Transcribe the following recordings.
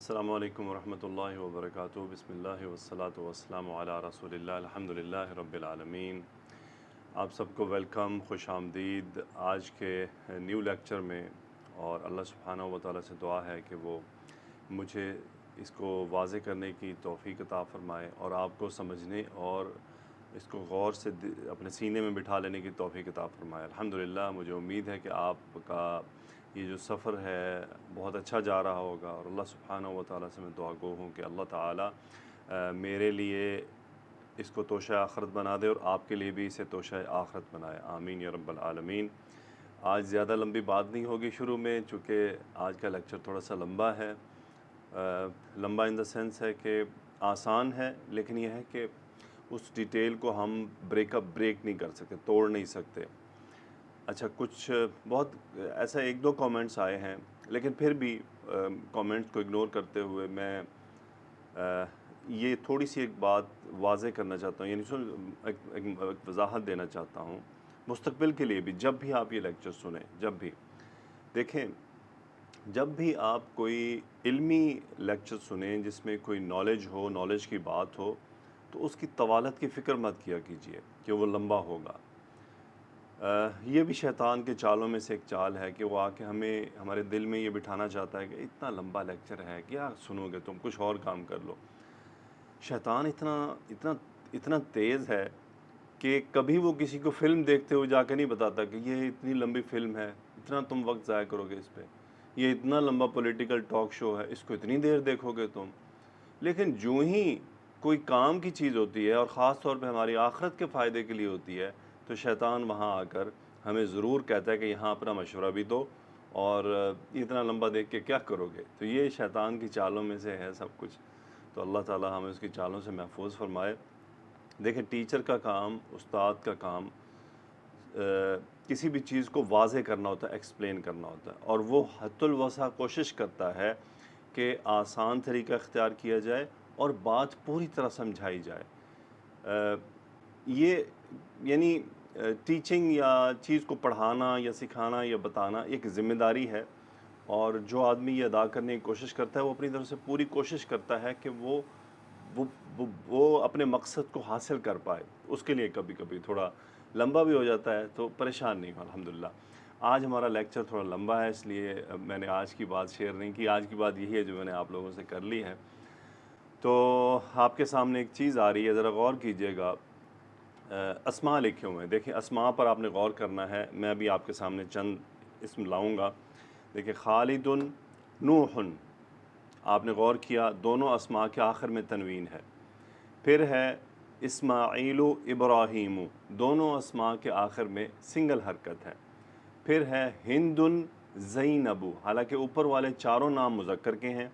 السلام علیکم ورحمۃ اللہ وبرکاتہ۔ بسم اللہ والصلاۃ والسلام علی رسول اللہ، الحمدللہ رب العالمین۔ آپ سب کو ویلکم، خوش آمدید آج کے نیو لیکچر میں، اور اللہ سبحانہ و تعالیٰ سے دعا ہے کہ وہ مجھے اس کو واضح کرنے کی توفیق عطا فرمائے اور آپ کو سمجھنے اور اس کو غور سے اپنے سینے میں بٹھا لینے کی توفیق عطا فرمائے۔ الحمدللہ مجھے امید ہے کہ آپ کا یہ جو سفر ہے بہت اچھا جا رہا ہوگا، اور اللہ سبحانہ و تعالیٰ سے میں دعا گو ہوں کہ اللہ تعالیٰ میرے لیے اس کو توشہ آخرت بنا دے اور آپ کے لیے بھی اسے توشہ آخرت بنائے، آمین یا رب العالمین۔ آج زیادہ لمبی بات نہیں ہوگی شروع میں، چونکہ آج کا لیکچر تھوڑا سا لمبا ہے۔ لمبا ان دا سینس ہے کہ آسان ہے، لیکن یہ ہے کہ اس ڈیٹیل کو ہم بریک نہیں کر سکتے، توڑ نہیں سکتے۔ اچھا، کچھ بہت ایسا ایک دو کامنٹس آئے ہیں، لیکن پھر بھی کامنٹس کو اگنور کرتے ہوئے میں یہ تھوڑی سی ایک بات واضح کرنا چاہتا ہوں، یعنی ایک وضاحت دینا چاہتا ہوں مستقبل کے لیے بھی۔ جب بھی آپ یہ لیکچر سنیں، جب بھی دیکھیں، جب بھی آپ کوئی علمی لیکچر سنیں جس میں کوئی نالج ہو، نالج کی بات ہو، تو اس کی طوالت کی فکر مت کیا کیجیے کہ وہ لمبا ہوگا۔ یہ بھی شیطان کے چالوں میں سے ایک چال ہے کہ وہ آ کے ہمارے دل میں یہ بٹھانا چاہتا ہے کہ اتنا لمبا لیکچر ہے، کیا سنو گے تم، کچھ اور کام کر لو۔ شیطان اتنا تیز ہے کہ کبھی وہ کسی کو فلم دیکھتے ہوئے جا کے نہیں بتاتا کہ یہ اتنی لمبی فلم ہے، اتنا تم وقت ضائع کرو گے اس پہ، یہ اتنا لمبا پولیٹیکل ٹاک شو ہے، اس کو اتنی دیر دیکھو گے تم۔ لیکن جو ہی کوئی کام کی چیز ہوتی ہے اور خاص طور پہ ہماری آخرت کے فائدے کے لیے ہوتی ہے، تو شیطان وہاں آ کر ہمیں ضرور کہتا ہے کہ یہاں اپنا مشورہ بھی دو، اور اتنا لمبا دیکھ کے کیا کرو گے۔ تو یہ شیطان کی چالوں میں سے ہے سب کچھ، تو اللہ تعالیٰ ہمیں اس کی چالوں سے محفوظ فرمائے۔ دیکھیں، ٹیچر کا کام، استاد کا کام کسی بھی چیز کو واضح کرنا ہوتا ہے، ایکسپلین کرنا ہوتا ہے، اور وہ حد الوسع کوشش کرتا ہے کہ آسان طریقہ اختیار کیا جائے اور بات پوری طرح سمجھائی جائے۔ یہ یعنی ٹیچنگ یا چیز کو پڑھانا یا سکھانا یا بتانا ایک ذمہ داری ہے، اور جو آدمی یہ ادا کرنے کی کوشش کرتا ہے وہ اپنی طرف سے پوری کوشش کرتا ہے کہ وہ اپنے مقصد کو حاصل کر پائے۔ اس کے لیے کبھی کبھی تھوڑا لمبا بھی ہو جاتا ہے، تو پریشان نہیں ہو الحمدللہ۔ آج ہمارا لیکچر تھوڑا لمبا ہے، اس لیے میں نے آج کی بات شیئر نہیں کی۔ آج کی بات یہی ہے جو میں نے آپ لوگوں سے کر لی ہے۔ تو آپ کے سامنے ایک چیز آ رہی ہے، ذرا غور کیجئے گا۔ اسماء لکھے ہوئے ہیں، دیکھیں اسماء پر آپ نے غور کرنا ہے۔ میں ابھی آپ کے سامنے چند اسم لاؤں گا۔ دیکھیں، خالد، نوح، آپ نے غور کیا دونوں اسماء کے آخر میں تنوین ہے۔ پھر ہے اسماعیل، ابراہیم، دونوں اسماء کے آخر میں سنگل حرکت ہے۔ پھر ہے ہند، زینب، حالانکہ اوپر والے چاروں نام مذکر کے ہیں،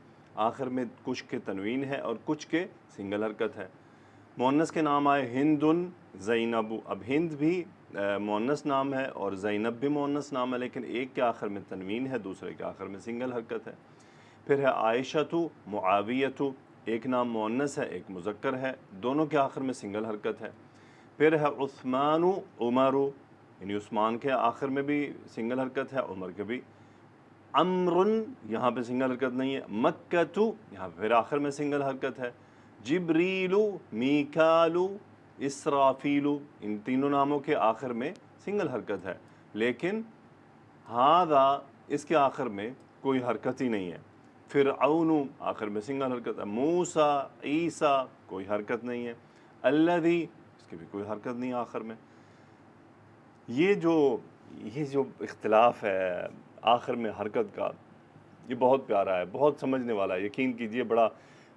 آخر میں کچھ کے تنوین ہے اور کچھ کے سنگل حرکت ہے۔ مؤنث کے نام آئے ہند، زینب۔ اب ہند بھی مؤنث نام ہے اور زینب بھی مؤنث نام ہے، لیکن ایک کے آخر میں تنوین ہے، دوسرے کے آخر میں سنگل حرکت ہے۔ پھر ہے عائشۃ، معاویۃ، ایک نام مؤنث ہے، ایک مذکر ہے، دونوں کے آخر میں سنگل حرکت ہے۔ پھر ہے عثمان، عمر، یعنی عثمان کے آخر میں بھی سنگل حرکت ہے، عمر کے بھی۔ عمر، یہاں پہ سنگل حرکت نہیں ہے۔ مکۃ، یہاں پھر آخر میں سنگل حرکت ہے۔ جبریل، میکال، اسرافیل، ان تینوں ناموں کے آخر میں سنگل حرکت ہے، لیکن ھذا، اس کے آخر میں کوئی حرکت ہی نہیں ہے۔ فرعون، آخر میں سنگل حرکت ہے۔ موسیٰ، عیسیٰ، کوئی حرکت نہیں ہے۔ الذی، اس کی بھی کوئی حرکت نہیں آخر میں۔ یہ جو اختلاف ہے آخر میں حرکت کا، یہ بہت پیارا ہے، بہت سمجھنے والا ہے، یقین کیجئے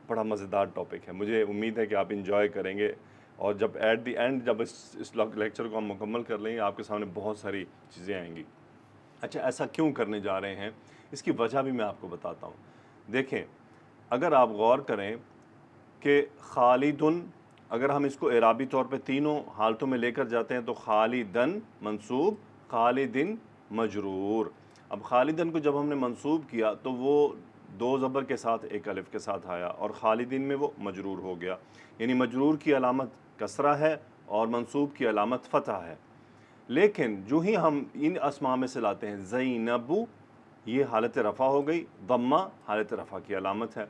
بڑا مزیدار ٹاپک ہے۔ مجھے امید ہے کہ آپ انجوائے کریں گے، اور جب ایٹ دی اینڈ جب اس لیکچر کو ہم مکمل کر لیں گے، آپ کے سامنے بہت ساری چیزیں آئیں گی۔ اچھا، ایسا کیوں کرنے جا رہے ہیں، اس کی وجہ بھی میں آپ کو بتاتا ہوں۔ دیکھیں، اگر آپ غور کریں کہ خالدن، اگر ہم اس کو اعرابی طور پہ تینوں حالتوں میں لے کر جاتے ہیں تو خالدن منصوب، خالدن مجرور۔ اب خالدن کو جب ہم نے منصوب کیا تو وہ دو زبر کے ساتھ ایک الف کے ساتھ آیا، اور خالدین میں وہ مجرور ہو گیا، یعنی مجرور کی علامت کسرہ ہے اور منصوب کی علامت فتح ہے۔ لیکن جو ہی ہم ان اسماء میں سے لاتے ہیں، زینب، یہ حالت رفع ہو گئی، ضمہ حالت رفع کی علامت ہے۔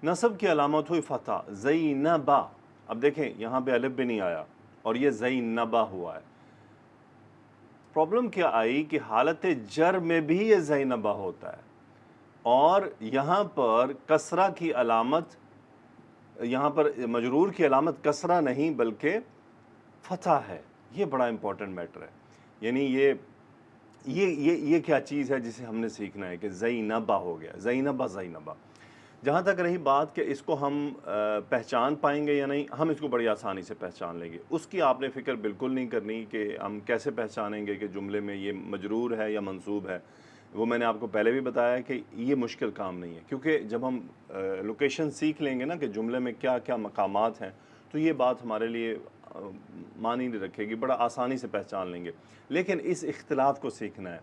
نصب کی علامت ہوئی فتح، زینبا. اب دیکھیں یہاں پہ الف بھی نہیں آیا اور یہ زینبا ہوا ہے. پرابلم کیا آئی کہ حالت جر میں بھی یہ زینبا ہوتا ہے اور یہاں پر کسرہ کی علامت، یہاں پر مجرور کی علامت کسرہ نہیں بلکہ فتح ہے. یہ بڑا امپورٹنٹ میٹر ہے. یعنی یہ کیا چیز ہے جسے ہم نے سیکھنا ہے کہ زینبا ہو گیا، زینبا زینبا. جہاں تک رہی بات کہ اس کو ہم پہچان پائیں گے یا نہیں، ہم اس کو بڑی آسانی سے پہچان لیں گے. اس کی آپ نے فکر بالکل نہیں کرنی کہ ہم کیسے پہچانیں گے کہ جملے میں یہ مجرور ہے یا منصوب ہے. وہ میں نے آپ کو پہلے بھی بتایا کہ یہ مشکل کام نہیں ہے، کیونکہ جب ہم لوکیشن سیکھ لیں گے نا کہ جملے میں کیا کیا مقامات ہیں، تو یہ بات ہمارے لیے معنی نہیں رکھے گی، بڑا آسانی سے پہچان لیں گے. لیکن اس اختلاف کو سیکھنا ہے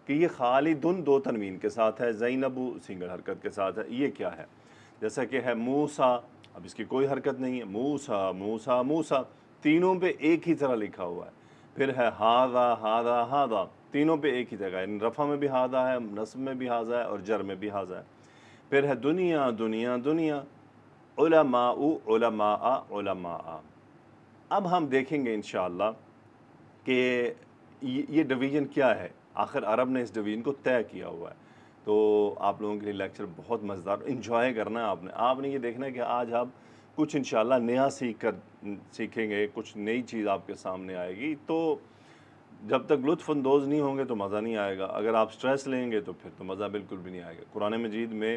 کہ یہ خالدن دو تنوین کے ساتھ ہے، زینبو سنگل حرکت کے ساتھ ہے. یہ کیا ہے؟ جیسا کہ ہے موسیٰ، اب اس کی کوئی حرکت نہیں ہے، موسیٰ موسیٰ موسیٰ، تینوں پہ ایک ہی طرح لکھا ہوا ہے. پھر ہے ہاذا ہاذا ہاذا، تینوں پہ ایک ہی جگہ ہے، رفع میں بھی ہاذا ہے، نصب میں بھی ہاذا ہے اور جر میں بھی ہاذا ہے. پھر ہے دنیا دنیا دنیا، علماء علماء علماء. اب ہم دیکھیں گے انشاءاللہ کہ یہ ڈویژن کیا ہے. آخر عرب نے اس ڈویژن کو طے کیا ہوا ہے. تو آپ لوگوں کے لیے لیکچر بہت مزیدار، انجوائے کرنا ہے آپ نے یہ دیکھنا ہے کہ آج آپ کچھ انشاءاللہ نیا سیکھیں گے، کچھ نئی چیز آپ کے سامنے آئے گی. تو جب تک لطف اندوز نہیں ہوں گے تو مزہ نہیں آئے گا. اگر آپ سٹریس لیں گے تو پھر تو مزہ بالکل بھی نہیں آئے گا. قرآن مجید میں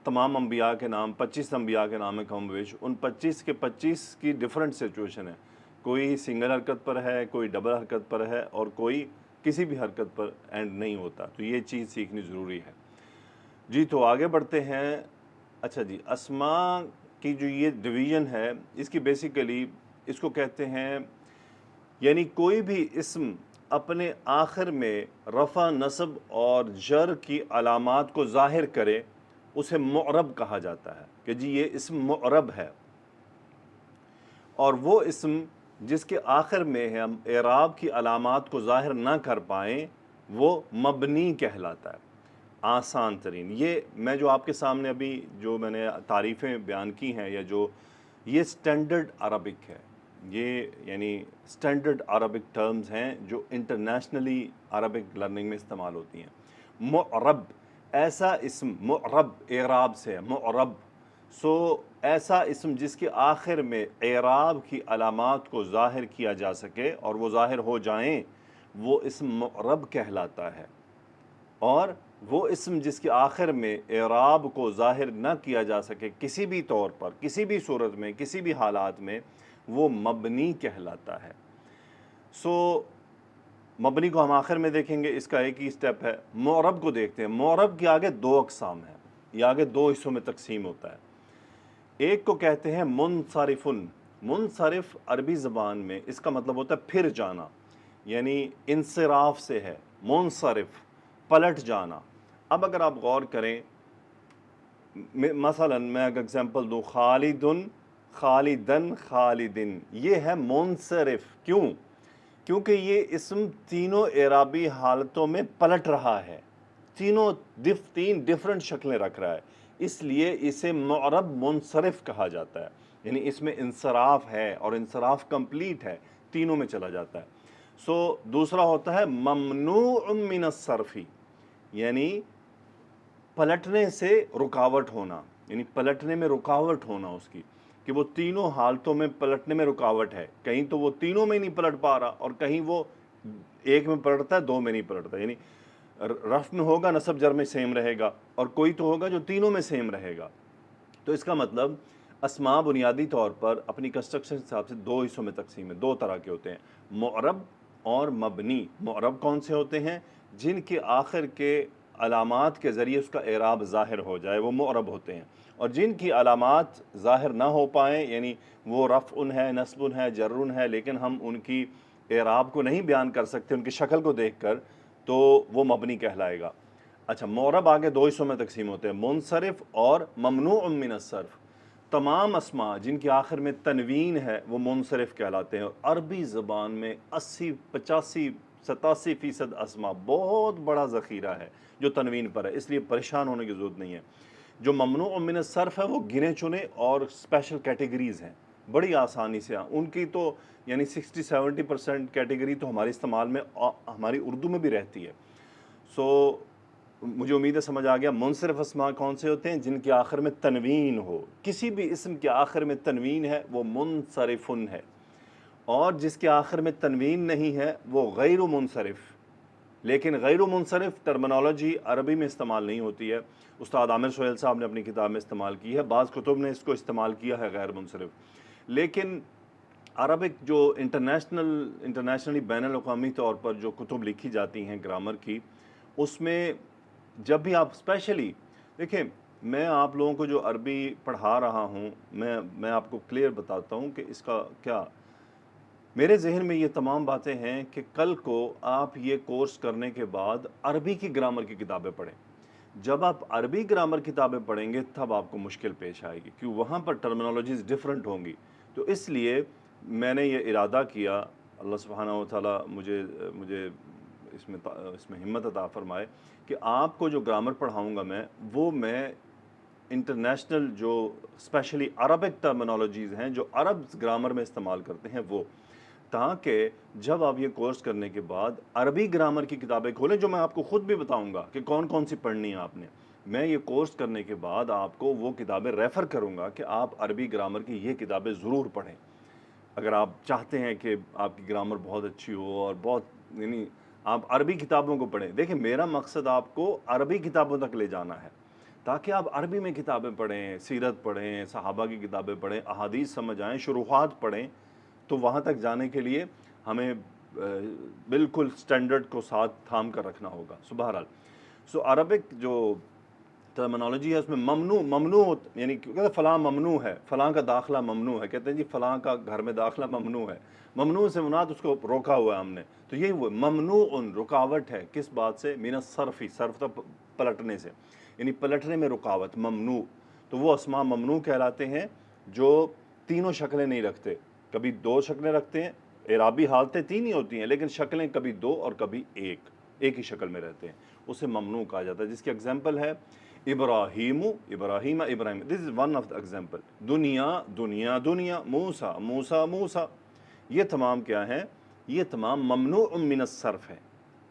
تمام انبیاء کے نام، 25 انبیاء کے نام ہے کم بیش، ان 25 کے 25 کی ڈیفرنٹ سچویشن ہے. کوئی سنگل حرکت پر ہے، کوئی ڈبل حرکت پر ہے اور کوئی کسی بھی حرکت پر اینڈ نہیں ہوتا. تو یہ چیز سیکھنی ضروری ہے. جی تو آگے بڑھتے ہیں. اچھا جی، اسماء کی جو یہ ڈویژن ہے اس کی بیسیکلی اس کو کہتے ہیں، یعنی کوئی بھی اسم اپنے آخر میں رفع نصب اور جر کی علامات کو ظاہر کرے اسے معرب کہا جاتا ہے کہ جی یہ اسم معرب ہے. اور وہ اسم جس کے آخر میں ہم اعراب کی علامات کو ظاہر نہ کر پائیں وہ مبنی کہلاتا ہے. آسان ترین، یہ میں جو آپ کے سامنے ابھی جو میں نے تعریفیں بیان کی ہیں یا جو یہ سٹینڈرڈ عربک ہے، یہ یعنی سٹینڈرڈ عربک ٹرمز ہیں جو انٹرنیشنلی عربک لرننگ میں استعمال ہوتی ہیں. معرب ایسا اسم، معرب اعراب سے معرب، ایسا اسم جس کے آخر میں اعراب کی علامات کو ظاہر کیا جا سکے اور وہ ظاہر ہو جائیں وہ اسم معرب کہلاتا ہے. اور وہ اسم جس کے آخر میں اعراب کو ظاہر نہ کیا جا سکے کسی بھی طور پر، کسی بھی صورت میں، کسی بھی حالات میں، وہ مبنی کہلاتا ہے. مبنی کو ہم آخر میں دیکھیں گے، اس کا ایک ہی سٹیپ ہے. معرب کو دیکھتے ہیں. معرب کے آگے دو اقسام ہیں، یہ آگے دو حصوں میں تقسیم ہوتا ہے. ایک کو کہتے ہیں منصرفن. منصرف عربی زبان میں اس کا مطلب ہوتا ہے پھر جانا، یعنی انصراف سے ہے منصرف، پلٹ جانا. اب اگر آپ غور کریں، مثلا میں اگر اگزامپل دوں، خالدن خالدن خالدن، یہ ہے منصرف. کیوں؟ کیونکہ یہ اسم تینوں اعرابی حالتوں میں پلٹ رہا ہے، تین ڈیفرنٹ شکلیں رکھ رہا ہے، اس لیے اسے معرب منصرف کہا جاتا ہے. یعنی اس میں انصراف ہے اور انصراف کمپلیٹ ہے، تینوں میں چلا جاتا ہے. دوسرا ہوتا ہے ممنوع من الصرف، یعنی پلٹنے سے رکاوٹ ہونا، یعنی پلٹنے میں رکاوٹ ہونا اس کی، کہ وہ تینوں حالتوں میں پلٹنے میں رکاوٹ ہے. کہیں تو وہ تینوں میں نہیں پلٹ پا رہا اور کہیں وہ ایک میں پلٹتا ہے، دو میں نہیں پلٹتا. یعنی رفع میں ہوگا، نصب جر میں سیم رہے گا، اور کوئی تو ہوگا جو تینوں میں سیم رہے گا. تو اس کا مطلب اسماء بنیادی طور پر اپنی کنسٹرکشن کے حساب سے دو حصوں میں تقسیم ہے، دو طرح کے ہوتے ہیں، معرب اور مبنی. معرب کون سے ہوتے ہیں؟ جن کے آخر کے علامات کے ذریعے اس کا اعراب ظاہر ہو جائے، وہ معرب ہوتے ہیں. اور جن کی علامات ظاہر نہ ہو پائیں، یعنی وہ رفع ہے، نصب ہے، جر ہے، لیکن ہم ان کی اعراب کو نہیں بیان کر سکتے ان کی شکل کو دیکھ کر، تو وہ مبنی کہلائے گا. اچھا، معرب آگے دو حصوں میں تقسیم ہوتے ہیں، منصرف اور ممنوع من الصرف. تمام اسماء جن کے آخر میں تنوین ہے وہ منصرف کہلاتے ہیں. اور عربی زبان میں 80 85 87% اسماء، بہت بڑا ذخیرہ ہے جو تنوین پر ہے، اس لیے پریشان ہونے کی ضرورت نہیں ہے. جو ممنوع من الصرف ہے وہ گنے چنے اور اسپیشل کیٹیگریز ہیں، بڑی آسانی سے ان کی تو یعنی 60-70% کیٹیگری تو ہمارے استعمال میں ہماری اردو میں بھی رہتی ہے. سو مجھے امید ہے سمجھ آ گیا. منصرف اسماء کون سے ہوتے ہیں؟ جن کے آخر میں تنوین ہو. کسی بھی اسم کے آخر میں تنوین ہے وہ منصرفن ہے، اور جس کے آخر میں تنوین نہیں ہے وہ غیر منصرف. لیکن غیر منصرف ٹرمنالوجی عربی میں استعمال نہیں ہوتی ہے. استاد عامر سہیل صاحب نے اپنی کتاب میں استعمال کی ہے، بعض کتب نے اس کو استعمال کیا ہے غیر منصرف. لیکن عربک جو انٹرنیشنلی بین الاقوامی طور پر جو کتب لکھی جاتی ہیں گرامر کی، اس میں جب بھی آپ اسپیشلی دیکھیں، میں آپ لوگوں کو جو عربی پڑھا رہا ہوں، میں آپ کو کلیئر بتاتا ہوں کہ اس کا کیا میرے ذہن میں یہ تمام باتیں ہیں کہ کل کو آپ یہ کورس کرنے کے بعد عربی کی گرامر کی کتابیں پڑھیں. جب آپ عربی گرامر کتابیں پڑھیں گے تب آپ کو مشکل پیش آئے گی، کیوں وہاں پر ٹرمنالوجیز ڈیفرنٹ ہوں گی. تو اس لیے میں نے یہ ارادہ کیا، اللہ سبحانہ و تعالیٰ مجھے اس میں ہمت عطا فرمائے کہ آپ کو جو گرامر پڑھاؤں گا وہ میں انٹرنیشنل جو اسپیشلی عربک ٹرمنالوجیز ہیں جو عرب گرامر میں استعمال کرتے ہیں وہ، تاکہ جب آپ یہ کورس کرنے کے بعد عربی گرامر کی کتابیں کھولیں، جو میں آپ کو خود بھی بتاؤں گا کہ کون کون سی پڑھنی ہے آپ نے. میں یہ کورس کرنے کے بعد آپ کو وہ کتابیں ریفر کروں گا کہ آپ عربی گرامر کی یہ کتابیں ضرور پڑھیں. اگر آپ چاہتے ہیں کہ آپ کی گرامر بہت اچھی ہو اور بہت یعنی آپ عربی کتابوں کو پڑھیں. دیکھیں میرا مقصد آپ کو عربی کتابوں تک لے جانا ہے تاکہ آپ عربی میں کتابیں پڑھیں، سیرت پڑھیں، صحابہ کی کتابیں پڑھیں، احادیث سمجھ آئیں، شروحات پڑھیں. تو وہاں تک جانے کے لیے ہمیں بالکل سٹینڈرڈ کو ساتھ تھام کر رکھنا ہوگا. بہرحال عربک جو ٹرمنالوجی ہے اس میں ممنوع یعنی کہتے ہیں فلاں ممنوع ہے، فلاں کا داخلہ ممنوع ہے. کہتے ہیں جی فلاں کا گھر میں داخلہ ممنوع ہے. ممنوع سے مراد اس کو روکا ہوا ہے ہم نے. تو یہی وہ ممنوع رکاوٹ ہے کس بات سے؟ من الصرف، صرف تو پلٹنے سے، یعنی پلٹنے میں رکاوٹ. ممنوع تو وہ اسماء ممنوع کہلاتے ہیں جو تینوں شکلیں نہیں رکھتے، کبھی دو شکلیں رکھتے ہیں. اعرابی حالتیں تین ہی ہوتی ہیں لیکن شکلیں کبھی دو اور کبھی ایک ہی شکل میں رہتے ہیں. اسے ممنوع کہا جاتا ہے، جس کی ایگزامپل ہے Ibrahim. This is one of the example. دنیا. موسیٰ. یہ تمام کیا ہیں؟ یہ تمام ممنوع من الصرف ہیں.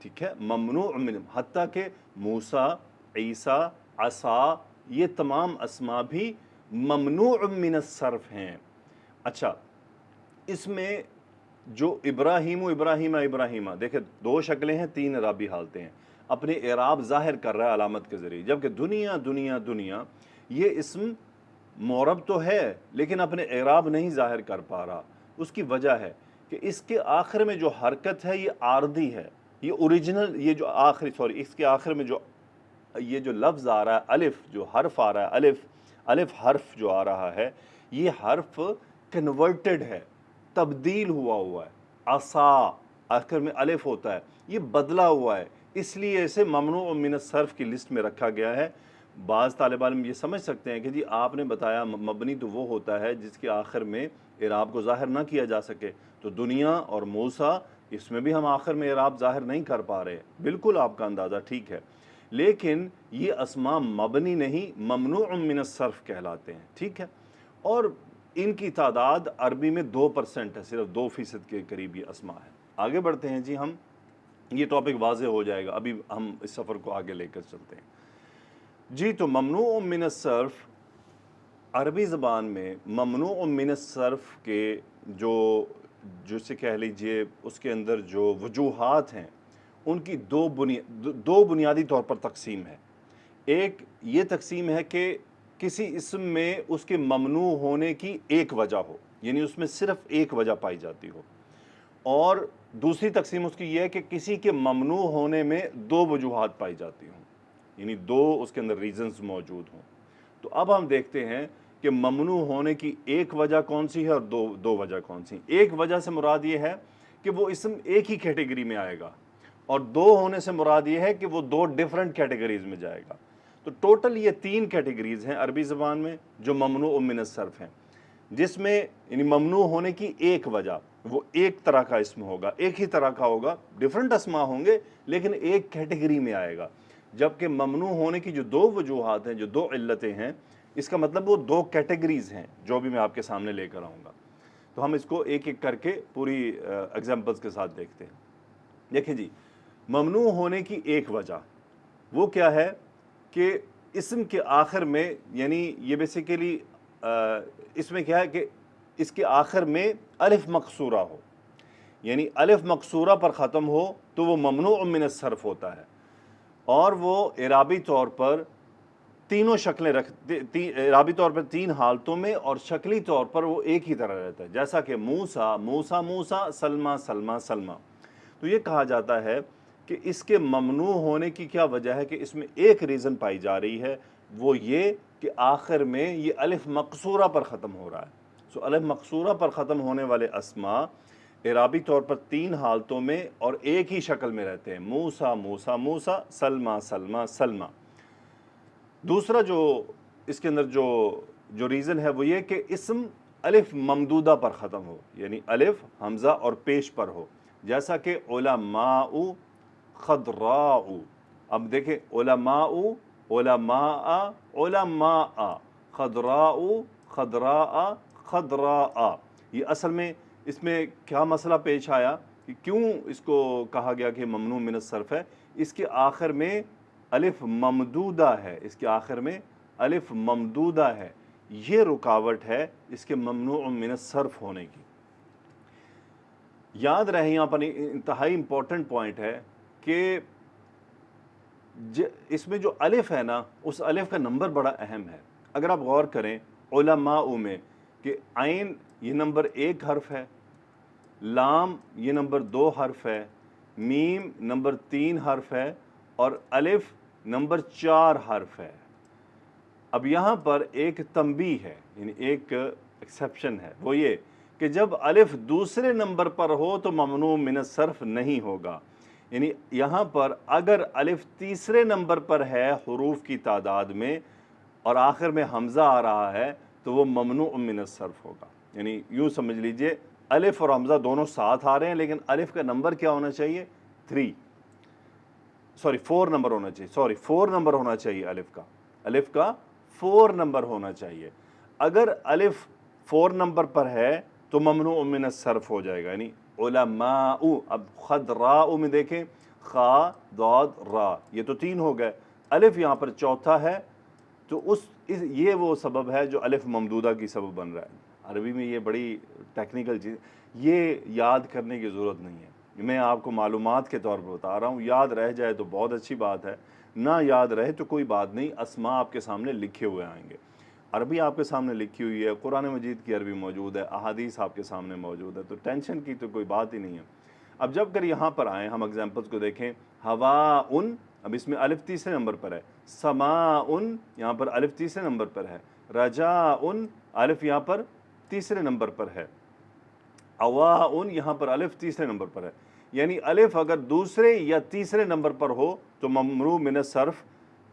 ٹھیک ہے، ممنوع من، حتیٰ کہ موسیٰ، عیسیٰ، عصا، یہ تمام اسماء بھی ممنوع من الصرف ہیں. اچھا، اس میں جو ابراہیمہ دیکھیں دو شکلیں ہیں، تین اعرابی حالتیں ہیں. اپنے اعراب ظاہر کر رہا ہے علامت کے ذریعے، جبکہ دنیا یہ اسم معرب تو ہے لیکن اپنے اعراب نہیں ظاہر کر پا رہا. اس کی وجہ ہے کہ اس کے آخر میں جو حرکت ہے یہ عارضی ہے. یہ اوریجنل، یہ جو اس کے آخر میں یہ جو لفظ آ رہا ہے، الف جو حرف آ رہا ہے، الف حرف جو آ رہا ہے، یہ حرف کنورٹڈ ہے، تبدیل ہوا ہے. عصا آخر میں الف ہوتا ہے، یہ بدلا ہوا ہے، اس لیے اسے ممنوع من الصرف کی لسٹ میں رکھا گیا ہے. بعض طالب علم یہ سمجھ سکتے ہیں کہ جی آپ نے بتایا مبنی تو وہ ہوتا ہے جس کے آخر میں اعراب کو ظاہر نہ کیا جا سکے. تو دنیا اور موسیٰ، اس میں بھی ہم آخر میں اعراب ظاہر نہیں کر پا رہے. بالکل آپ کا اندازہ ٹھیک ہے، لیکن یہ اسماء مبنی نہیں، ممنوع من الصرف کہلاتے ہیں. ٹھیک ہے، اور ان کی تعداد عربی میں 2% ہے، صرف 2% کے قریب یہ اسماء ہے. آگے بڑھتے ہیں جی ہم، یہ ٹاپک واضح ہو جائے گا، ابھی ہم اس سفر کو آگے لے کر چلتے ہیں جی. تو ممنوع من الصرف عربی زبان میں ممنوع من الصرف کے جو سے کہہ لیجئے اس کے اندر جو وجوہات ہیں ان کی دو بنیادی طور پر تقسیم ہے. ایک یہ تقسیم ہے کہ کسی اسم میں اس کے ممنوع ہونے کی ایک وجہ ہو، یعنی اس میں صرف ایک وجہ پائی جاتی ہو. اور دوسری تقسیم اس کی یہ ہے کہ کسی کے ممنوع ہونے میں دو وجوہات پائی جاتی ہوں، یعنی دو اس کے اندر ریزنز موجود ہوں. تو اب ہم دیکھتے ہیں کہ ممنوع ہونے کی ایک وجہ کون سی ہے اور دو وجہ کون سی. ایک وجہ سے مراد یہ ہے کہ وہ اسم ایک ہی کیٹیگری میں آئے گا، اور دو ہونے سے مراد یہ ہے کہ وہ دو ڈیفرنٹ کیٹیگریز میں جائے گا. تو ٹوٹل یہ 3 کیٹیگریز ہیں عربی زبان میں جو ممنوع من الصرف ہیں، جس میں یعنی ممنوع ہونے کی ایک وجہ، وہ ایک طرح کا اسم ہوگا، ایک ہی طرح کا ہوگا، ڈیفرنٹ اسماء ہوں گے لیکن ایک کیٹیگری میں آئے گا. جبکہ ممنوع ہونے کی جو دو وجوہات ہیں، جو دو علتیں ہیں، اس کا مطلب وہ دو کیٹیگریز ہیں جو بھی میں آپ کے سامنے لے کر آؤں گا. تو ہم اس کو ایک ایک کر کے پوری ایگزامپلس کے ساتھ دیکھتے ہیں. دیکھیں جی، ممنوع ہونے کی ایک وجہ وہ کیا ہے کہ اسم کے آخر میں، یعنی یہ بیسیکلی اس میں کیا ہے کہ اس کے آخر میں الف مقصورہ ہو، یعنی الف مقصورہ پر ختم ہو تو وہ ممنوع من الصرف ہوتا ہے، اور وہ اعرابی طور پر تینوں شکلیں اعرابی طور پر تین حالتوں میں، اور شکلی طور پر وہ ایک ہی طرح رہتا ہے، جیسا کہ موسیٰ موسیٰ موسیٰ، سلمہ سلمہ سلمہ. تو یہ کہا جاتا ہے کہ اس کے ممنوع ہونے کی کیا وجہ ہے کہ اس میں ایک ریزن پائی جا رہی ہے، وہ یہ کہ آخر میں یہ الف مقصورہ پر ختم ہو رہا ہے. سو الف مقصورہ پر ختم ہونے والے اسما اعرابی طور پر تین حالتوں میں اور ایک ہی شکل میں رہتے ہیں، موسیٰ موسیٰ موسیٰ، سلمہ سلمہ سلمہ. دوسرا جو اس کے اندر جو ریزن ہے وہ یہ کہ اسم الف ممدودہ پر ختم ہو، یعنی الف حمزہ اور پیش پر ہو، جیسا کہ علماء خضراء. اب دیکھیں علماء علماء علماء، خضراء خضراء خضراء. یہ اصل میں اس میں کیا مسئلہ پیش آیا کہ کیوں اس کو کہا گیا کہ ممنوع من الصرف ہے؟ اس کے آخر میں الف ممدودہ ہے، اس کے آخر میں الف ممدودہ ہے، یہ رکاوٹ ہے اس کے ممنوع من الصرف ہونے کی. یاد رہے یہاں پر انتہائی امپورٹنٹ پوائنٹ ہے کہ اس میں جو الف ہے نا، اس الف کا نمبر بڑا اہم ہے. اگر آپ غور کریں علماء میں کہ عین یہ نمبر 1 حرف ہے، لام یہ نمبر 2 حرف ہے، میم نمبر 3 حرف ہے، اور الف نمبر 4 حرف ہے. اب یہاں پر ایک تنبیہ ہے، یعنی ایک ایکسیپشن ہے، وہ یہ کہ جب الف دوسرے نمبر پر ہو تو ممنوع من الصرف نہیں ہوگا. یعنی یہاں پر اگر الف تیسرے نمبر پر ہے حروف کی تعداد میں اور آخر میں حمزہ آ رہا ہے تو وہ ممنوع من الصرف ہوگا. یعنی یوں سمجھ لیجئے الف اور حمزہ دونوں ساتھ آ رہے ہیں، لیکن الف کا نمبر کیا ہونا چاہیے؟ 4 نمبر ہونا چاہیے. 4 نمبر ہونا چاہیے الف کا 4 نمبر ہونا چاہیے. اگر الف 4 نمبر پر ہے تو ممنوع من الصرف ہو جائے گا. یعنی علماء، اب خضراء میں دیکھیں خا ضاد را، یہ تو 3 ہو گئے، الف یہاں پر چوتھا ہے، تو یہ وہ سبب ہے جو الف ممدودہ کی سبب بن رہا ہے. عربی میں یہ بڑی ٹیکنیکل چیز، یہ یاد کرنے کی ضرورت نہیں ہے، میں آپ کو معلومات کے طور پر بتا رہا ہوں. یاد رہ جائے تو بہت اچھی بات ہے، نہ یاد رہے تو کوئی بات نہیں، اسماء آپ کے سامنے لکھے ہوئے آئیں گے. عربی آپ کے سامنے لکھی ہوئی ہے، قرآن مجید کی عربی موجود ہے، احادیث آپ کے سامنے موجود ہے، تو ٹینشن کی تو کوئی بات ہی نہیں ہے. اب جب کر یہاں پر آئیں ہم ایگزامپلس کو دیکھیں. ہواء، اب اس میں الف تیسرے نمبر پر ہے. سماء، یہاں پر الف تیسرے نمبر پر ہے. رجاء، الف یہاں پر تیسرے نمبر پر ہے. اواء، یہاں پر الف تیسرے نمبر پر ہے. یعنی الف اگر دوسرے یا تیسرے نمبر پر ہو تو ممنوع من الصرف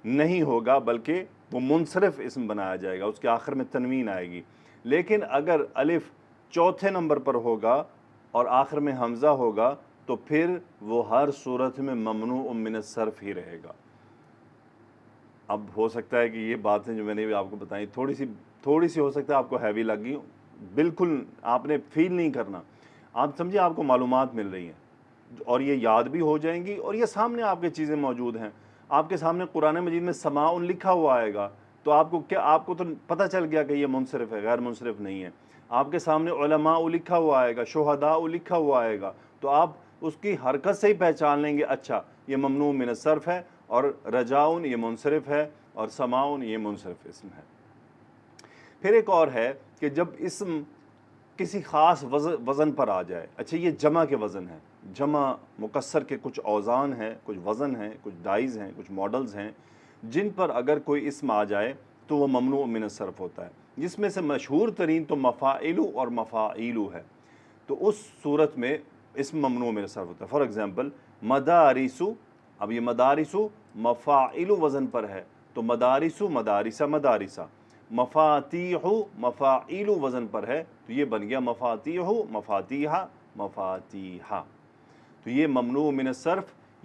نہیں ہوگا، بلکہ وہ منصرف اسم بنایا جائے گا، اس کے آخر میں تنوین آئے گی. لیکن اگر الف چوتھے نمبر پر ہوگا اور آخر میں حمزہ ہوگا تو پھر وہ ہر صورت میں ممنوع من الصرف ہی رہے گا. اب ہو سکتا ہے کہ یہ باتیں جو میں نے بھی آپ کو بتائیں تھوڑی سی ہو سکتا ہے آپ کو ہیوی لگی ہوں، بالکل آپ نے فیل نہیں کرنا. آپ سمجھے آپ کو معلومات مل رہی ہیں اور یہ یاد بھی ہو جائیں گی، اور یہ سامنے آپ کے چیزیں موجود ہیں. آپ کے سامنے قرآن مجید میں سماء لکھا ہوا آئے گا تو آپ کو تو پتہ چل گیا کہ یہ منصرف ہے، غیر منصرف نہیں ہے. آپ کے سامنے علماء لکھا ہوا آئے گا، شہداء لکھا ہوا آئے گا، تو آپ اس کی حرکت سے ہی پہچان لیں گے اچھا یہ ممنوع من الصرف ہے، اور رجاء یہ منصرف ہے، اور سماء یہ منصرف اسم ہے. پھر ایک اور ہے کہ جب اسم کسی خاص وزن پر آ جائے. اچھا یہ جمع کے وزن ہے، جمع مکسر کے کچھ اوزان ہیں، کچھ وزن ہیں، کچھ ڈائز ہیں، کچھ ماڈلز ہیں جن پر اگر کوئی اسم آ جائے تو وہ ممنوع من الصرف ہوتا ہے، جس میں سے مشہور ترین تو مفاعل اور مفاعیل ہے. تو اس صورت میں اسم ممنوع من الصرف ہوتا ہے. فار ایگزامپل مدارس، اب یہ مدارس مفاعل وزن پر ہے تو مدارس مدارس مدارسہ. مفاتیح مفاعیل وزن پر ہے تو یہ بن گیا مفاتیح مفاتیح مفاتیح. تو یہ ممنوع من الصرف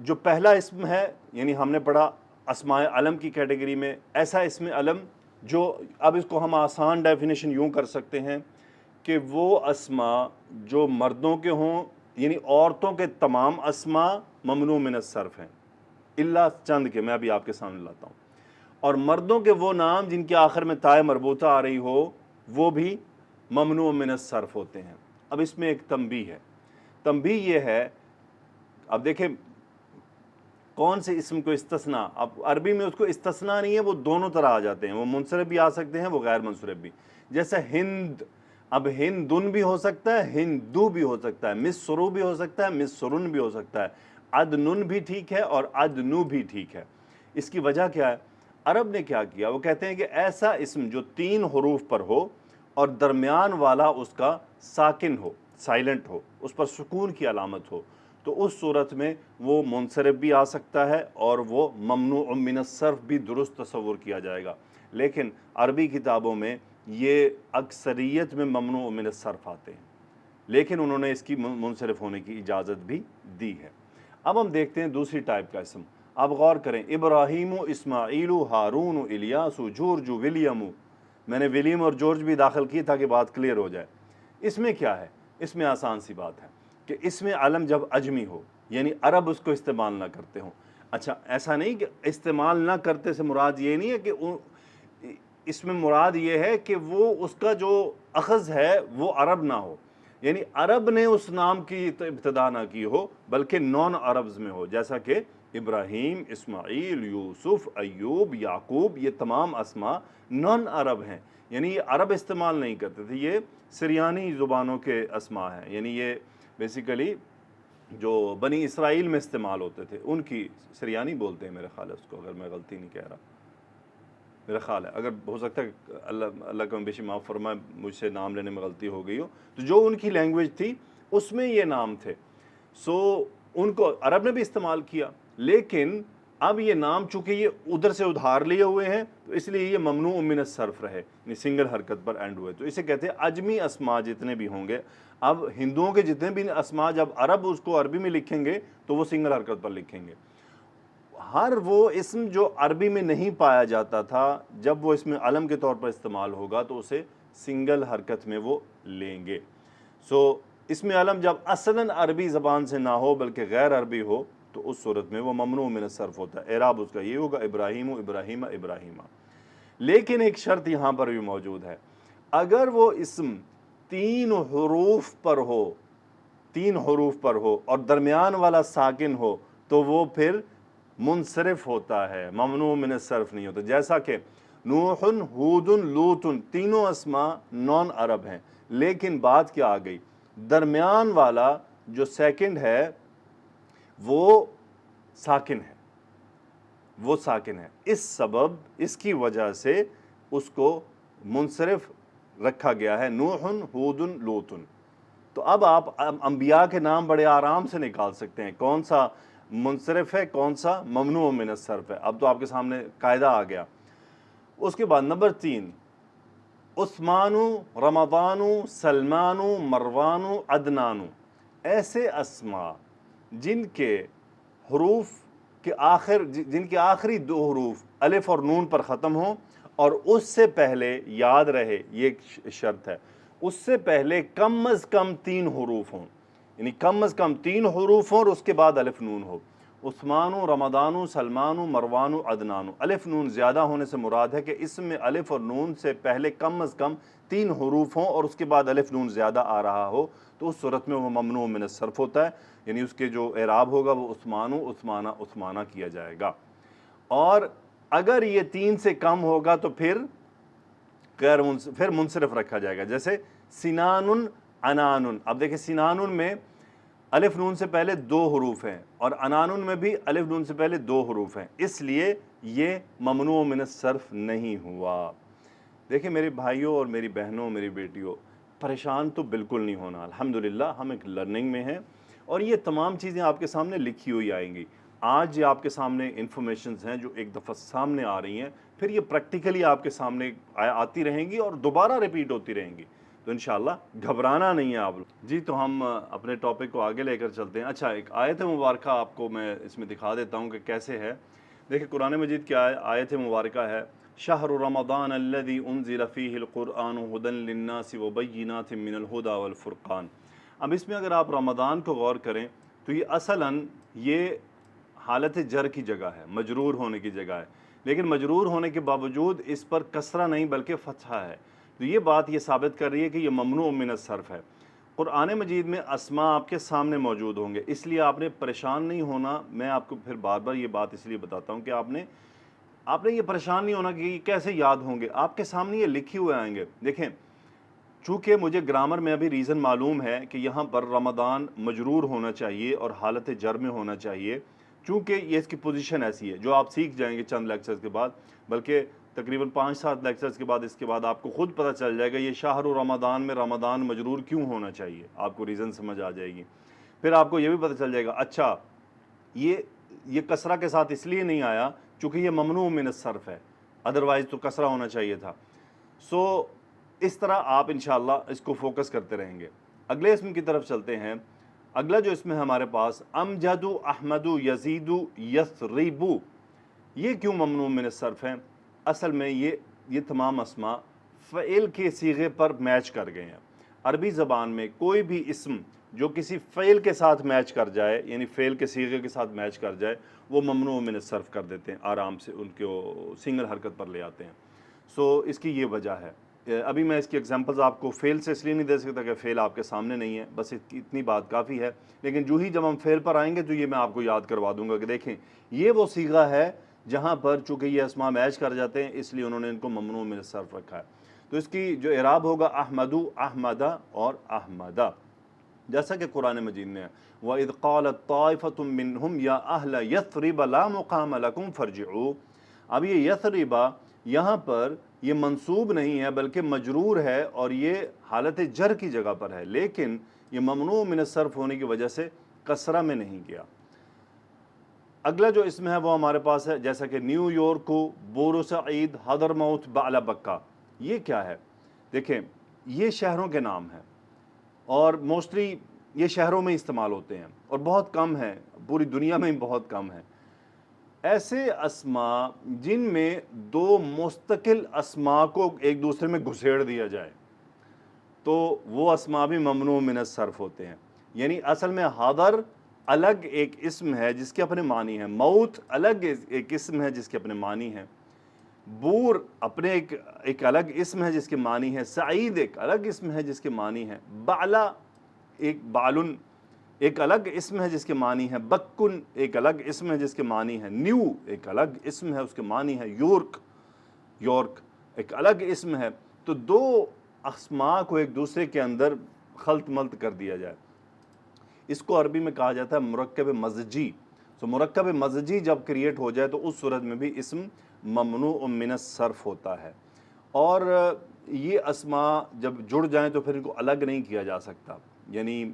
جو پہلا اسم ہے، یعنی ہم نے پڑھا اسماء علم کی کیٹیگری میں، ایسا اسم علم جو اب اس کو ہم آسان ڈیفینیشن یوں کر سکتے ہیں کہ وہ اسماء جو مردوں کے ہوں، یعنی عورتوں کے تمام اسماء ممنوع من الصرف ہیں، الا چند کے میں ابھی آپ کے سامنے لاتا ہوں، اور مردوں کے وہ نام جن کے آخر میں تائے مربوطہ آ رہی ہو وہ بھی ممنوع من الصرف ہوتے ہیں۔ اب اس میں ایک تنبیہ ہے، تنبیہ یہ ہے، اب دیکھیں کون سے اسم کو استثناء، اب عربی میں اس کو استثناء نہیں ہے، وہ دونوں طرح آ جاتے ہیں، وہ منصرف بھی آ سکتے ہیں، وہ غیر منصرف بھی، جیسے ہند، اب ہندن بھی ہو سکتا ہے، ہندو بھی ہو سکتا ہے، مصرو بھی ہو سکتا ہے، مصرن بھی ہو سکتا ہے، عدنن بھی ٹھیک ہے اور عدنو بھی ٹھیک ہے۔ اس کی وجہ کیا ہے؟ عرب نے کیا کیا، وہ کہتے ہیں کہ ایسا اسم جو 3 حروف پر ہو اور درمیان والا اس کا ساکن ہو، سائلنٹ ہو، اس پر سکون کی علامت ہو، تو اس صورت میں وہ منصرف بھی آ سکتا ہے اور وہ ممنوع من الصرف بھی درست تصور کیا جائے گا، لیکن عربی کتابوں میں یہ اکثریت میں ممنوع من الصرف آتے ہیں، لیکن انہوں نے اس کی منصرف ہونے کی اجازت بھی دی ہے۔ اب ہم دیکھتے ہیں دوسری ٹائپ کا اسم، آپ غور کریں، ابراہیم، اسماعیل، ہارون، الیاس، جورج، ولیم، میں نے ولیم اور جورج بھی داخل کی تاکہ بات کلیئر ہو جائے۔ اس میں کیا ہے؟ اس میں آسان سی بات ہے کہ اسم علم جب اجمی ہو، یعنی عرب اس کو استعمال نہ کرتے ہوں، اچھا ایسا نہیں کہ استعمال نہ کرتے سے مراد یہ نہیں ہے کہ اس میں مراد یہ ہے کہ وہ اس کا جو اخذ ہے وہ عرب نہ ہو، یعنی عرب نے اس نام کی ابتدا نہ کی ہو بلکہ نان عربز میں ہو، جیسا کہ ابراہیم، اسماعیل، یوسف، ایوب، یعقوب، یہ تمام اسماء نان عرب ہیں، یعنی یہ عرب استعمال نہیں کرتے تھے، یہ سریانی زبانوں کے اسماء ہیں، یعنی یہ بیسیکلی جو بنی اسرائیل میں استعمال ہوتے تھے ان کی، سریانی بولتے ہیں میرے خیال ہے اس کو، اگر میں غلطی نہیں کہہ رہا، میرا خیال ہے، اگر ہو سکتا ہے اللہ کا بیشی معاف فرمائے مجھ سے نام لینے میں غلطی ہو گئی ہو، تو جو ان کی لینگویج تھی اس میں یہ نام تھے، سو ان کو عرب نے بھی استعمال کیا، لیکن اب یہ نام چونکہ یہ ادھر سے ادھار لیے ہوئے ہیں تو اس لیے یہ ممنوع من الصرف رہے، یعنی سنگل حرکت پر اینڈ ہوئے، تو اسے کہتے ہیں اجمی اسماء جتنے بھی ہوں گے۔ اب ہندوؤں کے جتنے بھی اسماء جب عرب اس کو عربی میں لکھیں گے تو وہ سنگل حرکت پر لکھیں گے، ہر وہ اسم جو عربی میں نہیں پایا جاتا تھا جب وہ اسم علم کے طور پر استعمال ہوگا تو اسے سنگل حرکت میں وہ لیں گے۔ سو اسم علم جب اصلاً عربی زبان سے نہ ہو بلکہ غیر عربی ہو تو اس صورت میں وہ ممنوع من الصرف ہوتا ہے، اعراب اس کا یہ ہوگا ابراہیم، ابراہیم، ابراہیمہ۔ لیکن ایک شرط یہاں پر بھی موجود ہے، اگر وہ اسم 3 حروف پر ہو، 3 حروف پر ہو اور درمیان والا ساکن ہو تو وہ پھر منصرف ہوتا ہے، ممنوع من الصرف نہیں ہوتا، جیسا کہ نوح، ہود، لوط، تینوں اسماء نان عرب ہیں، لیکن بات کیا آ گئی، درمیان والا جو سیکنڈ ہے وہ ساکن ہے، وہ ساکن ہے، اس سبب، اس کی وجہ سے اس کو منصرف رکھا گیا ہے، نوح، ہود، لوط۔ تو اب آپ انبیاء کے نام بڑے آرام سے نکال سکتے ہیں، کون سا منصرف ہے کون سا ممنوع من الصرف ہے، اب تو آپ کے سامنے قاعدہ آ گیا۔ اس کے بعد نمبر 3، عثمان، رمضان، سلمان، مروان، عدنان، ایسے اسماء جن کے حروف کے جن کے آخری 2 حروف الف اور نون پر ختم ہوں اور اس سے پہلے، یاد رہے یہ ایک شرط ہے، اس سے پہلے کم از کم 3 حروف ہوں، یعنی کم از کم 3 حروف ہوں اور اس کے بعد الف نون ہو۔ عثمان، رمضان، سلمان، مروان، عدنان، الف نون زیادہ ہونے سے مراد ہے کہ اس میں الف اور نون سے پہلے کم از کم 3 حروف ہوں اور اس کے بعد الف نون زیادہ آ رہا ہو تو اس صورت میں وہ ممنوع من الصرف ہوتا ہے، یعنی اس کے جو اعراب ہوگا وہ عثمان، عثمانہ، عثمانہ کیا جائے گا، اور اگر یہ 3 سے کم ہوگا تو پھر منصرف رکھا جائے گا، جیسے سنان، عنان۔ اب دیکھیں سنان میں الف نون سے پہلے 2 حروف ہیں اور عنان میں بھی الف نون سے پہلے 2 حروف ہیں، اس لیے یہ ممنوع من الصرف نہیں ہوا۔ دیکھیں میرے بھائیوں اور میری بہنوں، میری بیٹیوں، پریشان تو بالکل نہیں ہونا، الحمدللہ ہم ایک لرننگ میں ہیں اور یہ تمام چیزیں آپ کے سامنے لکھی ہوئی آئیں گی۔ آج یہ آپ کے سامنے انفارمیشنز ہیں جو ایک دفعہ سامنے آ رہی ہیں، پھر یہ پریکٹیکلی آپ کے سامنے آتی رہیں گی اور دوبارہ ریپیٹ ہوتی رہیں گی، تو انشاءاللہ گھبرانا نہیں ہے آپ لوگ. جی تو ہم اپنے ٹاپک کو آگے لے کر چلتے ہیں. اچھا ایک آیت مبارکہ آپ کو میں اس میں دکھا دیتا ہوں کہ کیسے ہے. دیکھیں قرآن مجید کی آیت مبارکہ ہے شہر رمضان الذی انزل فیہ القرآن ھدی للناس وبینات من الھدی والفرقان. اب اس میں اگر آپ رمضان کو غور کریں تو یہ اصلاً یہ حالت جر کی جگہ ہے, مجرور ہونے کی جگہ ہے, لیکن مجرور ہونے کے باوجود اس پر کسرہ نہیں بلکہ فتحہ ہے. تو یہ بات یہ ثابت کر رہی ہے کہ یہ ممنوع من الصرف ہے. قرآن مجید میں اسماء آپ کے سامنے موجود ہوں گے, اس لیے آپ نے پریشان نہیں ہونا. میں آپ کو پھر بار بار یہ بات اس لیے بتاتا ہوں کہ آپ نے یہ پریشان نہیں ہونا کہ یہ کیسے یاد ہوں گے. آپ کے سامنے یہ لکھے ہوئے آئیں گے. دیکھیں چونکہ مجھے گرامر میں ابھی ریزن معلوم ہے کہ یہاں پر رمضان مجرور ہونا چاہیے اور حالت جر میں ہونا چاہیے, چونکہ یہ اس کی پوزیشن ایسی ہے جو آپ سیکھ جائیں گے چند لیکچرز کے بعد, بلکہ تقریباً 5-7 لیکچرز کے بعد اس کے بعد آپ کو خود پتہ چل جائے گا یہ شہر رمضان میں رمضان مجرور کیوں ہونا چاہیے. آپ کو ریزن سمجھ آ جائے گی. پھر آپ کو یہ بھی پتہ چل جائے گا اچھا یہ کسرہ کے ساتھ اس لیے نہیں آیا چونکہ یہ ممنوع من الصرف ہے, ادروائز تو کسرہ ہونا چاہیے تھا. سو اس طرح آپ انشاءاللہ اس کو فوکس کرتے رہیں گے. اگلے اسم کی طرف چلتے ہیں. اگلا جو اسم ہے ہمارے پاس امجد احمد یزید یثرب, یہ کیوں ممنوع من الصرف ہیں؟ اصل میں یہ تمام اسماء فعل کے صیغے پر میچ کر گئے ہیں. عربی زبان میں کوئی بھی اسم جو کسی فعل کے ساتھ میچ کر جائے, یعنی فعل کے صیغے کے ساتھ میچ کر جائے, وہ ممنوع من الصرف کر دیتے ہیں, آرام سے ان کو سنگل حرکت پر لے آتے ہیں. سو اس کی یہ وجہ ہے. ابھی میں اس کی ایگزامپلز آپ کو فعل سے اس لیے نہیں دے سکتا کہ فعل آپ کے سامنے نہیں ہے, بس اتنی بات کافی ہے. لیکن جو ہی جب ہم فعل پر آئیں گے تو یہ میں آپ کو یاد کروا دوں گا کہ دیکھیں یہ وہ صیغہ ہے جہاں پر چونکہ یہ اسماء میچ کر جاتے ہیں اس لیے انہوں نے ان کو ممنوع من الصرف رکھا ہے. تو اس کی جو اعراب ہوگا احمدو, احمدہ اور احمدہ, جیسا کہ قرآن مجید میں ہے وَإِذْ قَالَتْ طَائِفَةٌ مِّنْهُمْ يَا أَهْلَ يَثْرِبَ لَا مُقَامَ لَكُمْ فَارْجِعُوا. اب یہ یثربہ یہاں پر یہ منصوب نہیں ہے بلکہ مجرور ہے اور یہ حالت جر کی جگہ پر ہے, لیکن یہ ممنوع من الصرف ہونے کی وجہ سے کسرہ میں نہیں گیا. اگلا جو اسم ہے وہ ہمارے پاس ہے جیسا کہ نیو یارک, بورسعید, حضرموت, بعلبکہ. یہ کیا ہے؟ دیکھیں یہ شہروں کے نام ہیں اور موسٹلی یہ شہروں میں استعمال ہوتے ہیں اور بہت کم ہیں, پوری دنیا میں بہت کم ہیں. ایسے اسماء جن میں دو مستقل اسماء کو ایک دوسرے میں گھسیڑ دیا جائے تو وہ اسماء بھی ممنوع من الصرف ہوتے ہیں. یعنی اصل میں حاضر الگ ایک اسم ہے جس کے اپنے معنی ہیں, موت الگ ایک اسم ہے جس کے اپنے معنی ہیں, بور اپنے ایک الگ اسم ہے جس کے معنی ہے, سعید ایک الگ اسم ہے جس کے معنی ہے, بعلا ایک بالن ایک الگ اسم ہے جس کے معنی ہے, بکن ایک الگ اسم ہے جس کے معنی ہے, نیو ایک الگ اسم ہے اس کے معنی ہے, یورک ایک الگ اسم ہے. تو دو اسماء کو ایک دوسرے کے اندر خلط ملط کر دیا جائے, اس کو عربی میں کہا جاتا ہے مرکب مزجی. تو مرکب مزجی جب کریٹ ہو جائے تو اس صورت میں بھی اسم ممنوع من الصرف ہوتا ہے. اور یہ اسماء جب جڑ جائیں تو پھر ان کو الگ نہیں کیا جا سکتا, یعنی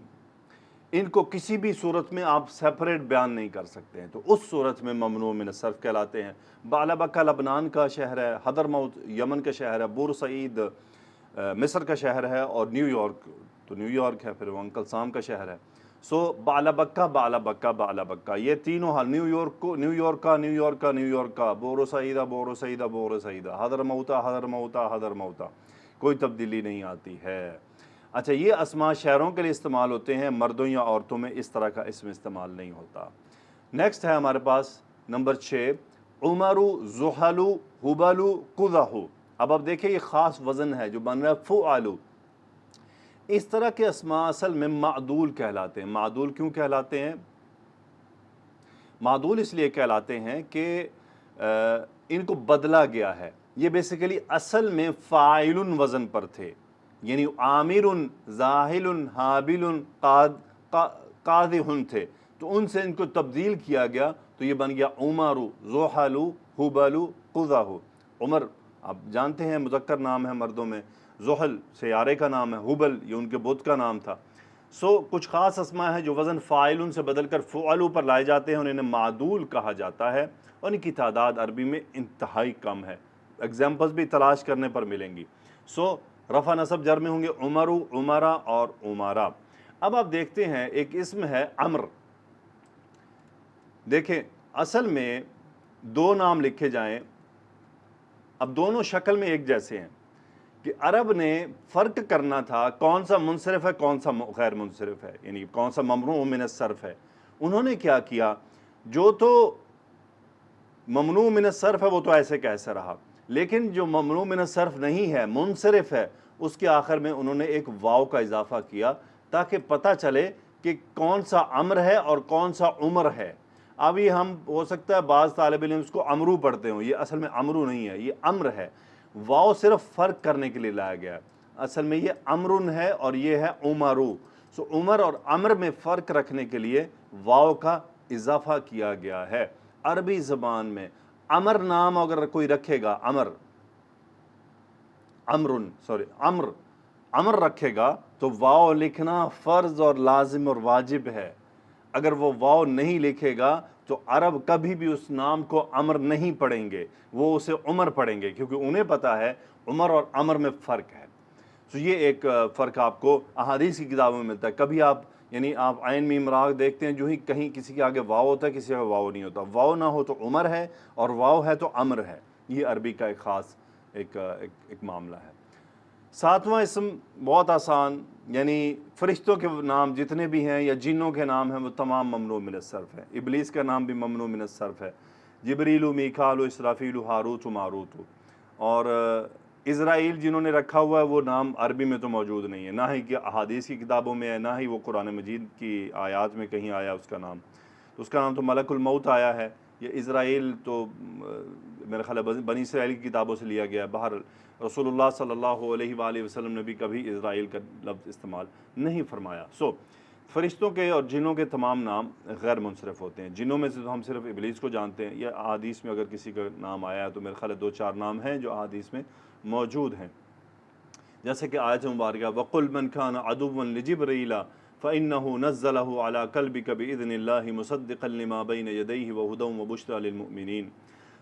ان کو کسی بھی صورت میں آپ سیپریٹ بیان نہیں کر سکتے ہیں, تو اس صورت میں ممنوع من الصرف کہلاتے ہیں. بعلبکہ لبنان کا شہر ہے, حضرموت یمن کا شہر ہے, بورسعید مصر کا شہر ہے, اور نیو یارک تو نیو یارک ہے, پھر وہ انکل سام کا شہر ہے. سو بعلبکہ بعلبکہ بعلبکہ یہ تینوں حال, نیو یارکا, بورسعیدہ, حضرموتا, کوئی تبدیلی نہیں آتی ہے. اچھا یہ اسماء شہروں کے لیے استعمال ہوتے ہیں, مردوں یا عورتوں میں اس طرح کا اسم استعمال نہیں ہوتا. نیکسٹ ہے ہمارے پاس نمبر 6 عمرو, زحلو, حبلو, قذحو. اب آپ دیکھیں یہ خاص وزن ہے جو بن رہا ہے فعلو. اس طرح کے اسماء اصل میں معدول کہلاتے ہیں. معدول کیوں کہلاتے ہیں؟ معدول اس لیے کہلاتے ہیں کہ ان کو بدلا گیا ہے. یہ بیسیکلی اصل میں فاعل وزن پر تھے, یعنی عامر, زاہل, حابل, قادح تھے, تو ان سے ان کو تبدیل کیا گیا تو یہ بن گیا عمرو, زحلو, حبلو, قذحو. عمر آپ جانتے ہیں مذکر نام ہے مردوں میں, زحل سیارے کا نام ہے, حبل یہ ان کے بت کا نام تھا. سو کچھ خاص اسماء ہیں جو وزن فاعل سے بدل کر فعلو پر لائے جاتے ہیں, انہیں معدول کہا جاتا ہے, اور ان کی تعداد عربی میں انتہائی کم ہے. ایگزامپلز بھی تلاش کرنے پر ملیں گی. سو رفع نصب جر میں ہوں گے عمرو، عمرا اور عمارا۔ اب آپ دیکھتے ہیں ایک اسم ہے عمر، دیکھیں اصل میں دو نام لکھے جائیں، اب دونوں شکل میں ایک جیسے ہیں، کہ عرب نے فرق کرنا تھا کون سا منصرف ہے کون سا غیر منصرف ہے، یعنی کون سا ممنوع من الصرف ہے۔ انہوں نے کیا کیا، جو تو ممنوع من الصرف ہے وہ تو ایسے کیسے رہا، لیکن جو ممنوع من الصرف نہیں ہے منصرف ہے، اس کے آخر میں انہوں نے ایک واو کا اضافہ کیا تاکہ پتہ چلے کہ کون سا عمر ہے اور کون سا عمر ہے۔ اب یہ ہم ہو سکتا ہے بعض طالب علم اس کو امرو پڑھتے ہوں، یہ اصل میں امرو نہیں ہے، یہ امر ہے، واو صرف فرق کرنے کے لیے لایا گیا ہے، اصل میں یہ امرن ہے اور یہ ہے عمرو۔ سو عمر اور امر میں فرق رکھنے کے لیے واو کا اضافہ کیا گیا ہے۔ عربی زبان میں امر نام اگر کوئی رکھے گا، امر رکھے گا تو واو لکھنا فرض اور لازم اور واجب ہے۔ اگر وہ واو نہیں لکھے گا تو عرب کبھی بھی اس نام کو امر نہیں پڑھیں گے، وہ اسے عمر پڑھیں گے، کیونکہ انہیں پتا ہے عمر اور امر میں فرق ہے۔ تو یہ ایک فرق آپ کو احادیث کی کتابوں میں ملتا ہے۔ کبھی آپ یعنی آپ عین میم را دیکھتے ہیں، جو ہی کہیں کسی کے آگے واو ہوتا ہے کسی کے آگے واو نہیں ہوتا، واو نہ ہو تو عمر ہے اور واو ہے تو امر ہے۔ یہ عربی کا ایک خاص ایک معاملہ ہے۔ ساتواں اسم بہت آسان، یعنی فرشتوں کے نام جتنے بھی ہیں یا جنوں کے نام ہیں وہ تمام ممنوع من الصرف ہیں۔ ابلیس کا نام بھی ممنوع من الصرف ہے، جبریل، میکال، اسرافیل، ہاروت و ماروت۔ اور اسرائیل جنہوں نے رکھا ہوا ہے وہ نام عربی میں تو موجود نہیں ہے، نہ ہی کہ احادیث کی کتابوں میں ہے، نہ ہی وہ قرآن مجید کی آیات میں کہیں آیا اس کا نام۔ تو اس کا نام تو ملک الموت آیا ہے۔ یہ اسرائیل تو میرے خیال ہے بنی اسرائیل کی کتابوں سے لیا گیا ہے۔ باہر رسول اللہ صلی اللہ علیہ وآلہ وسلم نے بھی کبھی اسرائیل کا لفظ استعمال نہیں فرمایا۔ فرشتوں کے اور جنوں کے تمام نام غیر منصرف ہوتے ہیں۔ جنوں میں سے تو ہم صرف ابلیس کو جانتے ہیں، یا احادیث میں اگر کسی کا نام آیا ہے تو میرے خیال ہے 2-4 نام ہیں جو احادیث میں موجود ہیں، جیسے کہ آیت مبارکہ وَقُلْ مَنْ كَانَ عَدُوًّا لِجِبْرِيلَ فَإِنَّهُ نَزَّلَهُ عَلَى قَلْبِكَ بِإِذْنِ اللَّهِ مُصَدِّقًا لِمَا بَيْنَ يَدَيْهِ وَهُدًى وَبُشْرًى لِلْمُؤْمِنِينَ۔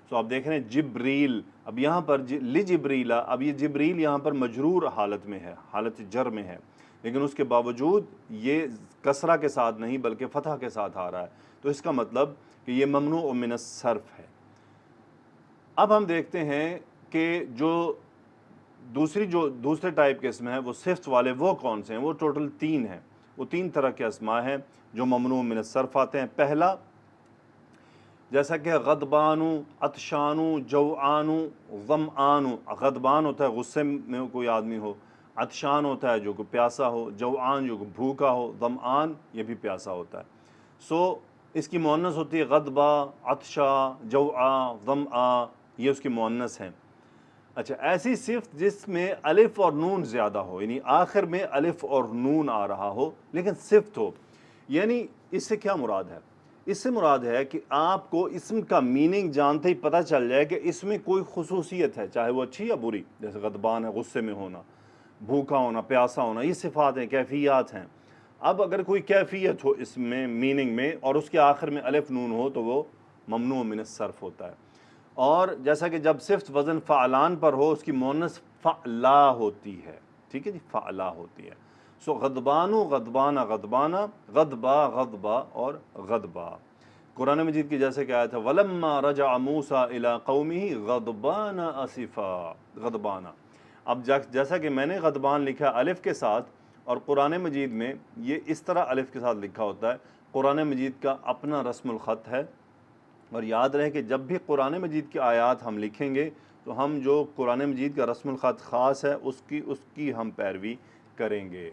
تو آپ دیکھ رہے ہیں جبریل، اب یہاں پر لجبریلا، اب یہ جبریل یہاں پر مجرور حالت میں ہے، حالت جر میں ہے، لیکن اس کے باوجود یہ کسرہ کے ساتھ نہیں بلکہ فتح کے ساتھ آ رہا ہے، تو اس کا مطلب کہ یہ ممنوع من الصرف ہے۔ اب ہم دیکھتے ہیں کہ جو دوسرے ٹائپ کے اسم ہیں وہ صفت والے وہ کون سے ہیں، وہ ٹوٹل 3 ہیں، وہ 3 طرح کے اسماء ہیں جو ممنوع من الصرف آتے ہیں۔ پہلا جیسا کہ غضبانو، عطشانو، جوعانو، ظمآنو۔ غضبان ہوتا ہے غصے میں کوئی آدمی ہو، عطشان ہوتا ہے جو کہ پیاسا ہو، جوعان جو کہ بھوکا ہو، ظمآن یہ بھی پیاسا ہوتا ہے۔ اس کی مؤنث ہوتی ہے غضبہ، عطشہ، جوعا، ظمآ، یہ اس کی مؤنث ہیں۔ اچھا، ایسی صفت جس میں الف اور نون زیادہ ہو، یعنی آخر میں الف اور نون آ رہا ہو لیکن صفت ہو، یعنی اس سے کیا مراد ہے؟ اس سے مراد ہے کہ آپ کو اسم کا میننگ جانتے ہی پتہ چل جائے کہ اس میں کوئی خصوصیت ہے، چاہے وہ اچھی یا بری، جیسے غضبان ہے غصے میں ہونا، بھوکا ہونا، پیاسا ہونا، یہ صفات ہیں، کیفیات ہیں۔ اب اگر کوئی کیفیت ہو اس میں میننگ میں اور اس کے آخر میں الف نون ہو تو وہ ممنوع من الصرف ہوتا ہے۔ اور جیسا کہ جب صفت وزن فعلان پر ہو اس کی مؤنث فعلا ہوتی ہے، ٹھیک ہے جی، فعلا ہوتی ہے۔ غضبانو، غضبانہ، غضبانہ، غضبا، غضبا اور غضبا۔ قرآن مجید کی جیسے کہ آیا تھا وَلَمَّا رَجَعَ مُوسَىٰ إِلَىٰ قَوْمِهِ غَضْبَانَ أَسِفًا، غضبانہ۔ اب جیسا کہ میں نے غضبان لکھا الف کے ساتھ، اور قرآن مجید میں یہ اس طرح الف کے ساتھ لکھا ہوتا ہے، قرآن مجید کا اپنا رسم الخط ہے۔ اور یاد رہے کہ جب بھی قرآن مجید کی آیات ہم لکھیں گے تو ہم جو قرآن مجید کا رسم الخط خاص ہے اس کی ہم پیروی کریں گے۔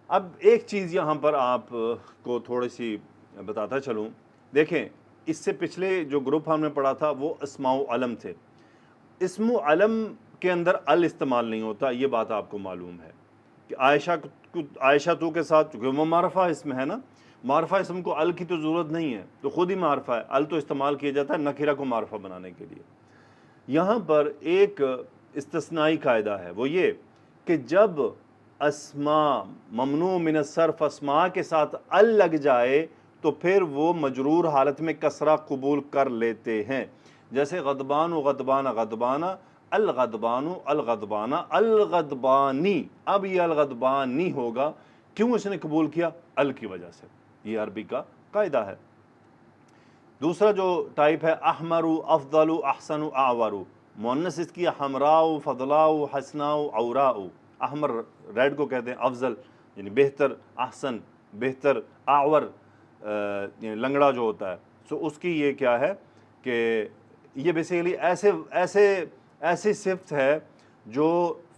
اب ایک چیز یہاں پر آپ کو تھوڑی سی بتاتا چلوں، دیکھیں اس سے پچھلے جو گروپ ہم نے پڑھا تھا وہ اسماء و علم تھے، اسم و علم کے اندر ال استعمال نہیں ہوتا، یہ بات آپ کو معلوم ہے کہ عائشہ تو کے ساتھ، چونکہ وہ معرفہ اسم ہے نا، معرفہ اسم کو ال کی تو ضرورت نہیں ہے، تو خود ہی معرفہ ہے، ال تو استعمال کیا جاتا ہے نکرہ کو معرفہ بنانے کے لیے۔ یہاں پر ایک استثنائی قاعدہ ہے، وہ یہ کہ جب اسماء ممنوع من الصرف اسماء کے ساتھ ال لگ جائے تو پھر وہ مجرور حالت میں کسرہ قبول کر لیتے ہیں، جیسے غضبان و غضبانہ، غضبانہ الغضبان الغضبانہ الغضبانی. اب یہ الغضبانی ہوگا، کیوں اس نے قبول کیا؟ ال کی وجہ سے. یہ عربی کا قاعدہ ہے. دوسرا جو ٹائپ ہے احمر افضل احسن اعور. مؤنث اس کی حمراء فضلاء حسناء اوراء. احمر ریڈ کو کہتے ہیں، افضل یعنی بہتر، احسن بہتر، اعور یعنی لنگڑا جو ہوتا ہے. سو اس کی یہ کیا ہے کہ یہ بیسیکلی ایسی صفت ہے جو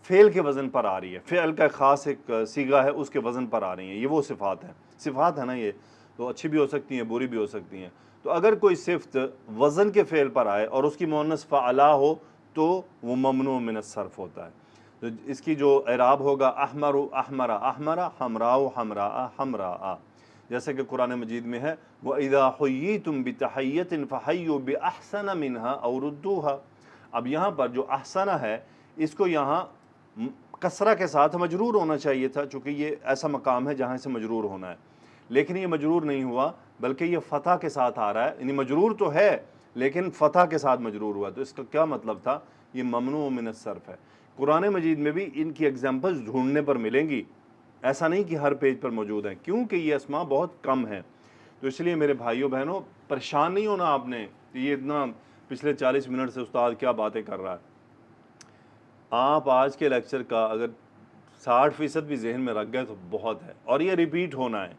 فعل کے وزن پر آ رہی ہے. فعل کا خاص ایک صیغہ ہے، اس کے وزن پر آ رہی ہیں. یہ وہ صفات ہیں. صفات ہے نا، یہ تو اچھی بھی ہو سکتی ہیں، بری بھی ہو سکتی ہیں. تو اگر کوئی صفت وزن کے فعل پر آئے اور اس کی مؤنث فعلا ہو تو وہ ممنوع من الصرف ہوتا ہے. تو اس کی جو اعراب ہوگا احمر احمرا احمرا، حمراء حمراء حمراء. جیسے کہ قرآن مجید میں ہے وَإِذَا حُيِّيتُم بِتَحِيَّةٍ فَحَيُّوا بِأَحْسَنَ مِنْهَا أَوْ رُدُّوهَا. اب یہاں پر جو احسنہ ہے اس کو یہاں کسرہ کے ساتھ مجرور ہونا چاہیے تھا، چونکہ یہ ایسا مقام ہے جہاں سے مجرور ہونا ہے، لیکن یہ مجرور نہیں ہوا بلکہ یہ فتح کے ساتھ آ رہا ہے. یعنی مجرور تو ہے لیکن فتح کے ساتھ مجرور ہوا. تو اس کا کیا مطلب تھا؟ یہ ممنوع من الصرف ہے. قرآن مجید میں بھی ان کی ایگزامپلز ڈھونڈنے پر ملیں گی، ایسا نہیں کہ ہر پیج پر موجود ہیں، کیونکہ یہ اسماء بہت کم ہیں. تو اس لیے میرے بھائیوں بہنوں پریشان نہیں ہونا آپ نے کہ یہ اتنا پچھلے 40 منٹ سے استاد کیا باتیں کر رہا ہے. آپ آج کے لیکچر کا اگر 60% بھی ذہن میں رکھ گئے تو بہت ہے، اور یہ ریپیٹ ہونا ہے.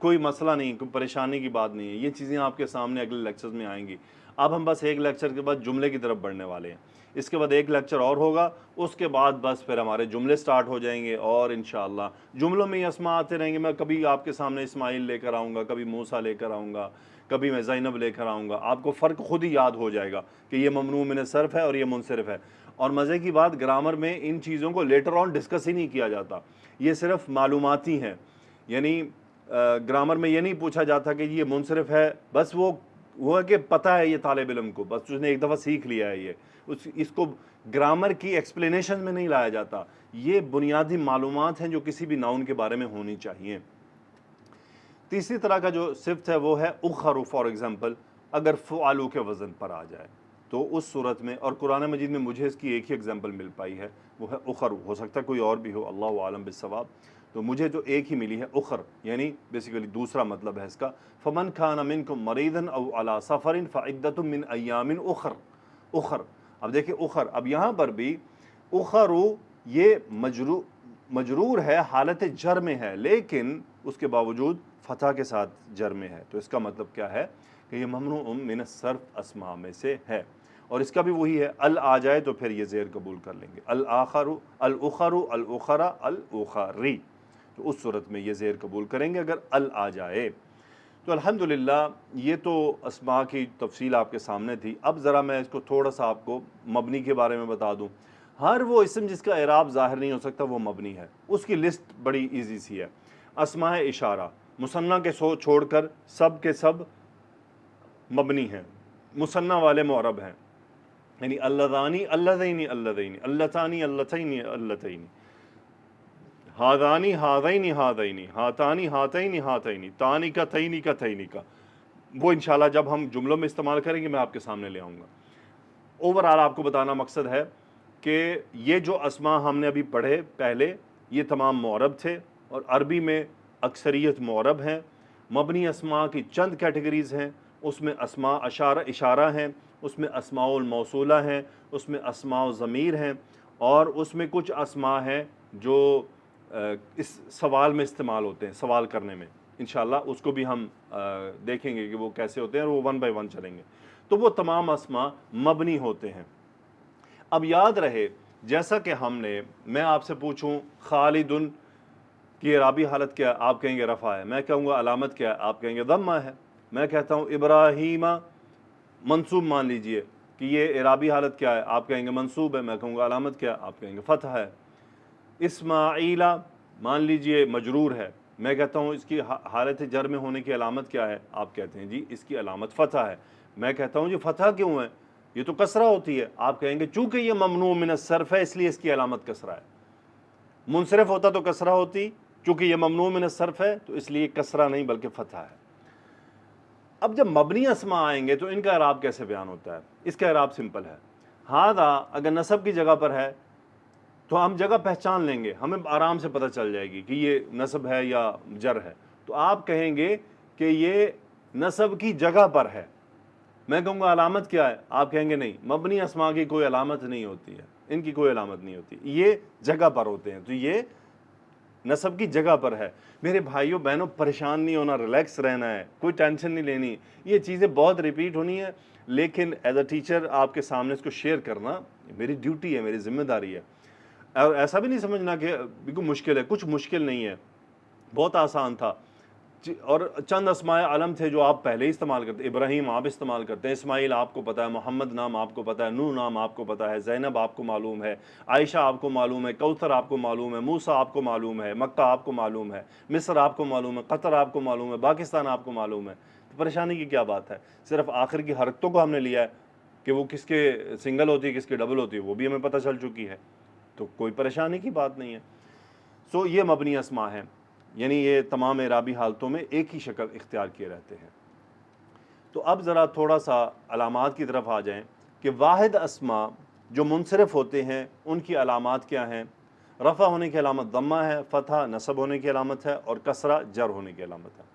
کوئی مسئلہ نہیں، کوئی پریشانی کی بات نہیں ہے. یہ چیزیں آپ کے سامنے اگلے لیکچرز میں آئیں گی. اب ہم بس ایک لیکچر کے بعد جملے کی طرف بڑھنے والے ہیں. اس کے بعد ایک لیکچر اور ہوگا، اس کے بعد بس پھر ہمارے جملے سٹارٹ ہو جائیں گے، اور انشاءاللہ جملوں میں یہ اسماء آتے رہیں گے. میں کبھی آپ کے سامنے اسماعیل لے کر آؤں گا، کبھی موسیٰ لے کر آؤں گا، کبھی میں زینب لے کر آؤں گا. آپ کو فرق خود ہی یاد ہو جائے گا کہ یہ ممنوع من الصرف ہے اور یہ منصرف ہے. اور مزے کی بات، گرامر میں ان چیزوں کو لیٹر آن ڈسکس ہی نہیں کیا جاتا، یہ صرف معلوماتی ہیں. یعنی گرامر میں یہ نہیں پوچھا جاتا کہ یہ منصرف ہے، بس وہ ہے کہ پتہ ہے یہ طالب علم کو، بس اس نے ایک دفعہ سیکھ لیا ہے. یہ اس کو گرامر کی ایکسپلینیشن میں نہیں لایا جاتا. یہ بنیادی معلومات ہیں جو کسی بھی ناؤن کے بارے میں ہونی چاہیے. تیسری طرح کا جو صفت ہے وہ ہے اخر. فار ایگزامپل اگر فعلو کے وزن پر آ جائے تو اس صورت میں، اور قرآن مجید میں مجھے اس کی ایک ہی ایگزامپل مل پائی ہے، وہ ہے اخر. ہو سکتا ہے کوئی اور بھی ہو، اللہ عالم بالصواب. تو مجھے جو ایک ہی ملی ہے اخر، یعنی بیسیکلی دوسرا مطلب ہے اس کا فمن کان منکم مریضا او علی سفر فعدۃ من ایام اخر. اخر، اب دیکھیں اخر، اب یہاں پر بھی اخرو یہ مجرور ہے، حالت جر میں ہے، لیکن اس کے باوجود فتح کے ساتھ جر میں ہے. تو اس کا مطلب کیا ہے کہ یہ ممنوع من الصرف اسماء میں سے ہے. اور اس کا بھی وہی ہے، ال آ جائے تو پھر یہ زیر قبول کر لیں گے. الاخر الاخر الاخرى الاخری، تو اس صورت میں یہ زیر قبول کریں گے اگر ال آ جائے. تو الحمدللہ یہ تو اسماء کی تفصیل آپ کے سامنے تھی. اب ذرا میں اس کو تھوڑا سا آپ کو مبنی کے بارے میں بتا دوں. ہر وہ اسم جس کا اعراب ظاہر نہیں ہو سکتا وہ مبنی ہے. اس کی لسٹ بڑی ایزی سی ہے. اسماء اشارہ مثنیٰ کے چھوڑ کر سب کے سب مبنی ہیں، مثنیٰ والے معرب ہیں. یعنی اللذانی اللذین اللذین، اللتانی اللتین اللتین، ہاذانی ہاذین ہاذین، ہاتانی ہاتین ہاتین، تانی کا تینی کا تینی کا. وہ انشاءاللہ جب ہم جملوں میں استعمال کریں گے میں آپ کے سامنے لے آؤں گا. اوورآل آپ کو بتانا مقصد ہے کہ یہ جو اسماء ہم نے ابھی پڑھے پہلے، یہ تمام معرب تھے، اور عربی میں اکثریت معرب ہیں. مبنی اسماء کی چند کیٹیگریز ہیں، اس میں اسماء اشارہ ہیں، اس میں اسماء الموصولہ ہیں، اس میں اسماء ضمیر ہیں، اور اس میں کچھ اسماء ہیں جو اس سوال میں استعمال ہوتے ہیں، سوال کرنے میں. انشاءاللہ اس کو بھی ہم دیکھیں گے کہ وہ کیسے ہوتے ہیں، اور وہ ون بائی ون چلیں گے. تو وہ تمام اسماء مبنی ہوتے ہیں. اب یاد رہے، جیسا کہ میں آپ سے پوچھوں خالد کی اعرابی حالت کیا ہے، آپ کہیں گے رفع ہے. میں کہوں گا علامت کیا ہے، آپ کہیں گے ضمہ ہے. میں کہتا ہوں ابراہیم منصوب، مان لیجئے کہ یہ اعرابی حالت کیا ہے، آپ کہیں گے منصوب ہے. میں کہوں گا علامت کیا ہے، آپ کہیں گے فتح ہے. اسماعیل مان لیجئے مجرور ہے. میں کہتا ہوں اس کی حالت جر میں ہونے کی علامت کیا ہے، آپ کہتے ہیں جی اس کی علامت فتح ہے. میں کہتا ہوں جی فتح کیوں ہے، یہ تو کسرہ ہوتی ہے. آپ کہیں گے چونکہ یہ ممنوع من الصرف ہے اس لیے اس کی علامت کسرہ ہے. منصرف ہوتا تو کسرہ ہوتی، چونکہ یہ ممنوع من الصرف ہے تو اس لیے کسرہ نہیں بلکہ فتح ہے. اب جب مبنی اسماء آئیں گے تو ان کا اعراب کیسے بیان ہوتا ہے؟ اس کا اعراب سمپل ہے. ہادا اگر نسب کی جگہ پر ہے تو ہم جگہ پہچان لیں گے, ہمیں آرام سے پتہ چل جائے گی کہ یہ نسب ہے یا جر ہے. تو آپ کہیں گے کہ یہ نسب کی جگہ پر ہے. میں کہوں گا علامت کیا ہے, آپ کہیں گے نہیں, مبنی اسماء کی کوئی علامت نہیں ہوتی ہے, ان کی کوئی علامت نہیں ہوتی, یہ جگہ پر ہوتے ہیں. تو یہ نسب کی جگہ پر ہے. میرے بھائیوں بہنوں پریشان نہیں ہونا, ریلیکس رہنا ہے, کوئی ٹینشن نہیں لینی. یہ چیزیں بہت ریپیٹ ہونی ہے, لیکن ایز اے ٹیچر آپ کے سامنے اس کو شیئر کرنا میری ڈیوٹی ہے, میری ذمہ داری ہے. اور ایسا بھی نہیں سمجھنا کہ بالکل مشکل ہے, کچھ مشکل نہیں ہے, بہت آسان تھا. اور چند اسماء علم تھے جو آپ پہلے ہی استعمال کرتے. ابراہیم آپ استعمال کرتے ہیں, اسماعیل آپ کو پتہ ہے, محمد نام آپ کو پتہ ہے, نوح نام آپ کو پتہ ہے, زینب آپ کو معلوم ہے, عائشہ آپ کو معلوم ہے, کوثر آپ کو معلوم ہے, موسیٰ آپ کو معلوم ہے, مکہ آپ کو معلوم ہے, مصر آپ کو معلوم ہے, قطر آپ کو معلوم ہے, پاکستان آپ کو معلوم ہے. تو پریشانی کی کیا بات ہے؟ صرف آخر کی حرکتوں کو ہم نے لیا ہے کہ وہ کس کے سنگل ہوتی ہے کس کے ڈبل ہوتی ہے وہ بھی ہمیں پتہ چل چکی ہے, تو کوئی پریشانی کی بات نہیں ہے. سو یہ مبنی اسماء ہیں, یعنی یہ تمام اعرابی حالتوں میں ایک ہی شکل اختیار کیے رہتے ہیں. تو اب ذرا تھوڑا سا علامات کی طرف آ جائیں کہ واحد اسماء جو منصرف ہوتے ہیں ان کی علامات کیا ہیں. رفع ہونے کی علامت ضمہ ہے, فتح نصب ہونے کی علامت ہے, اور کسرہ جر ہونے کی علامت ہے.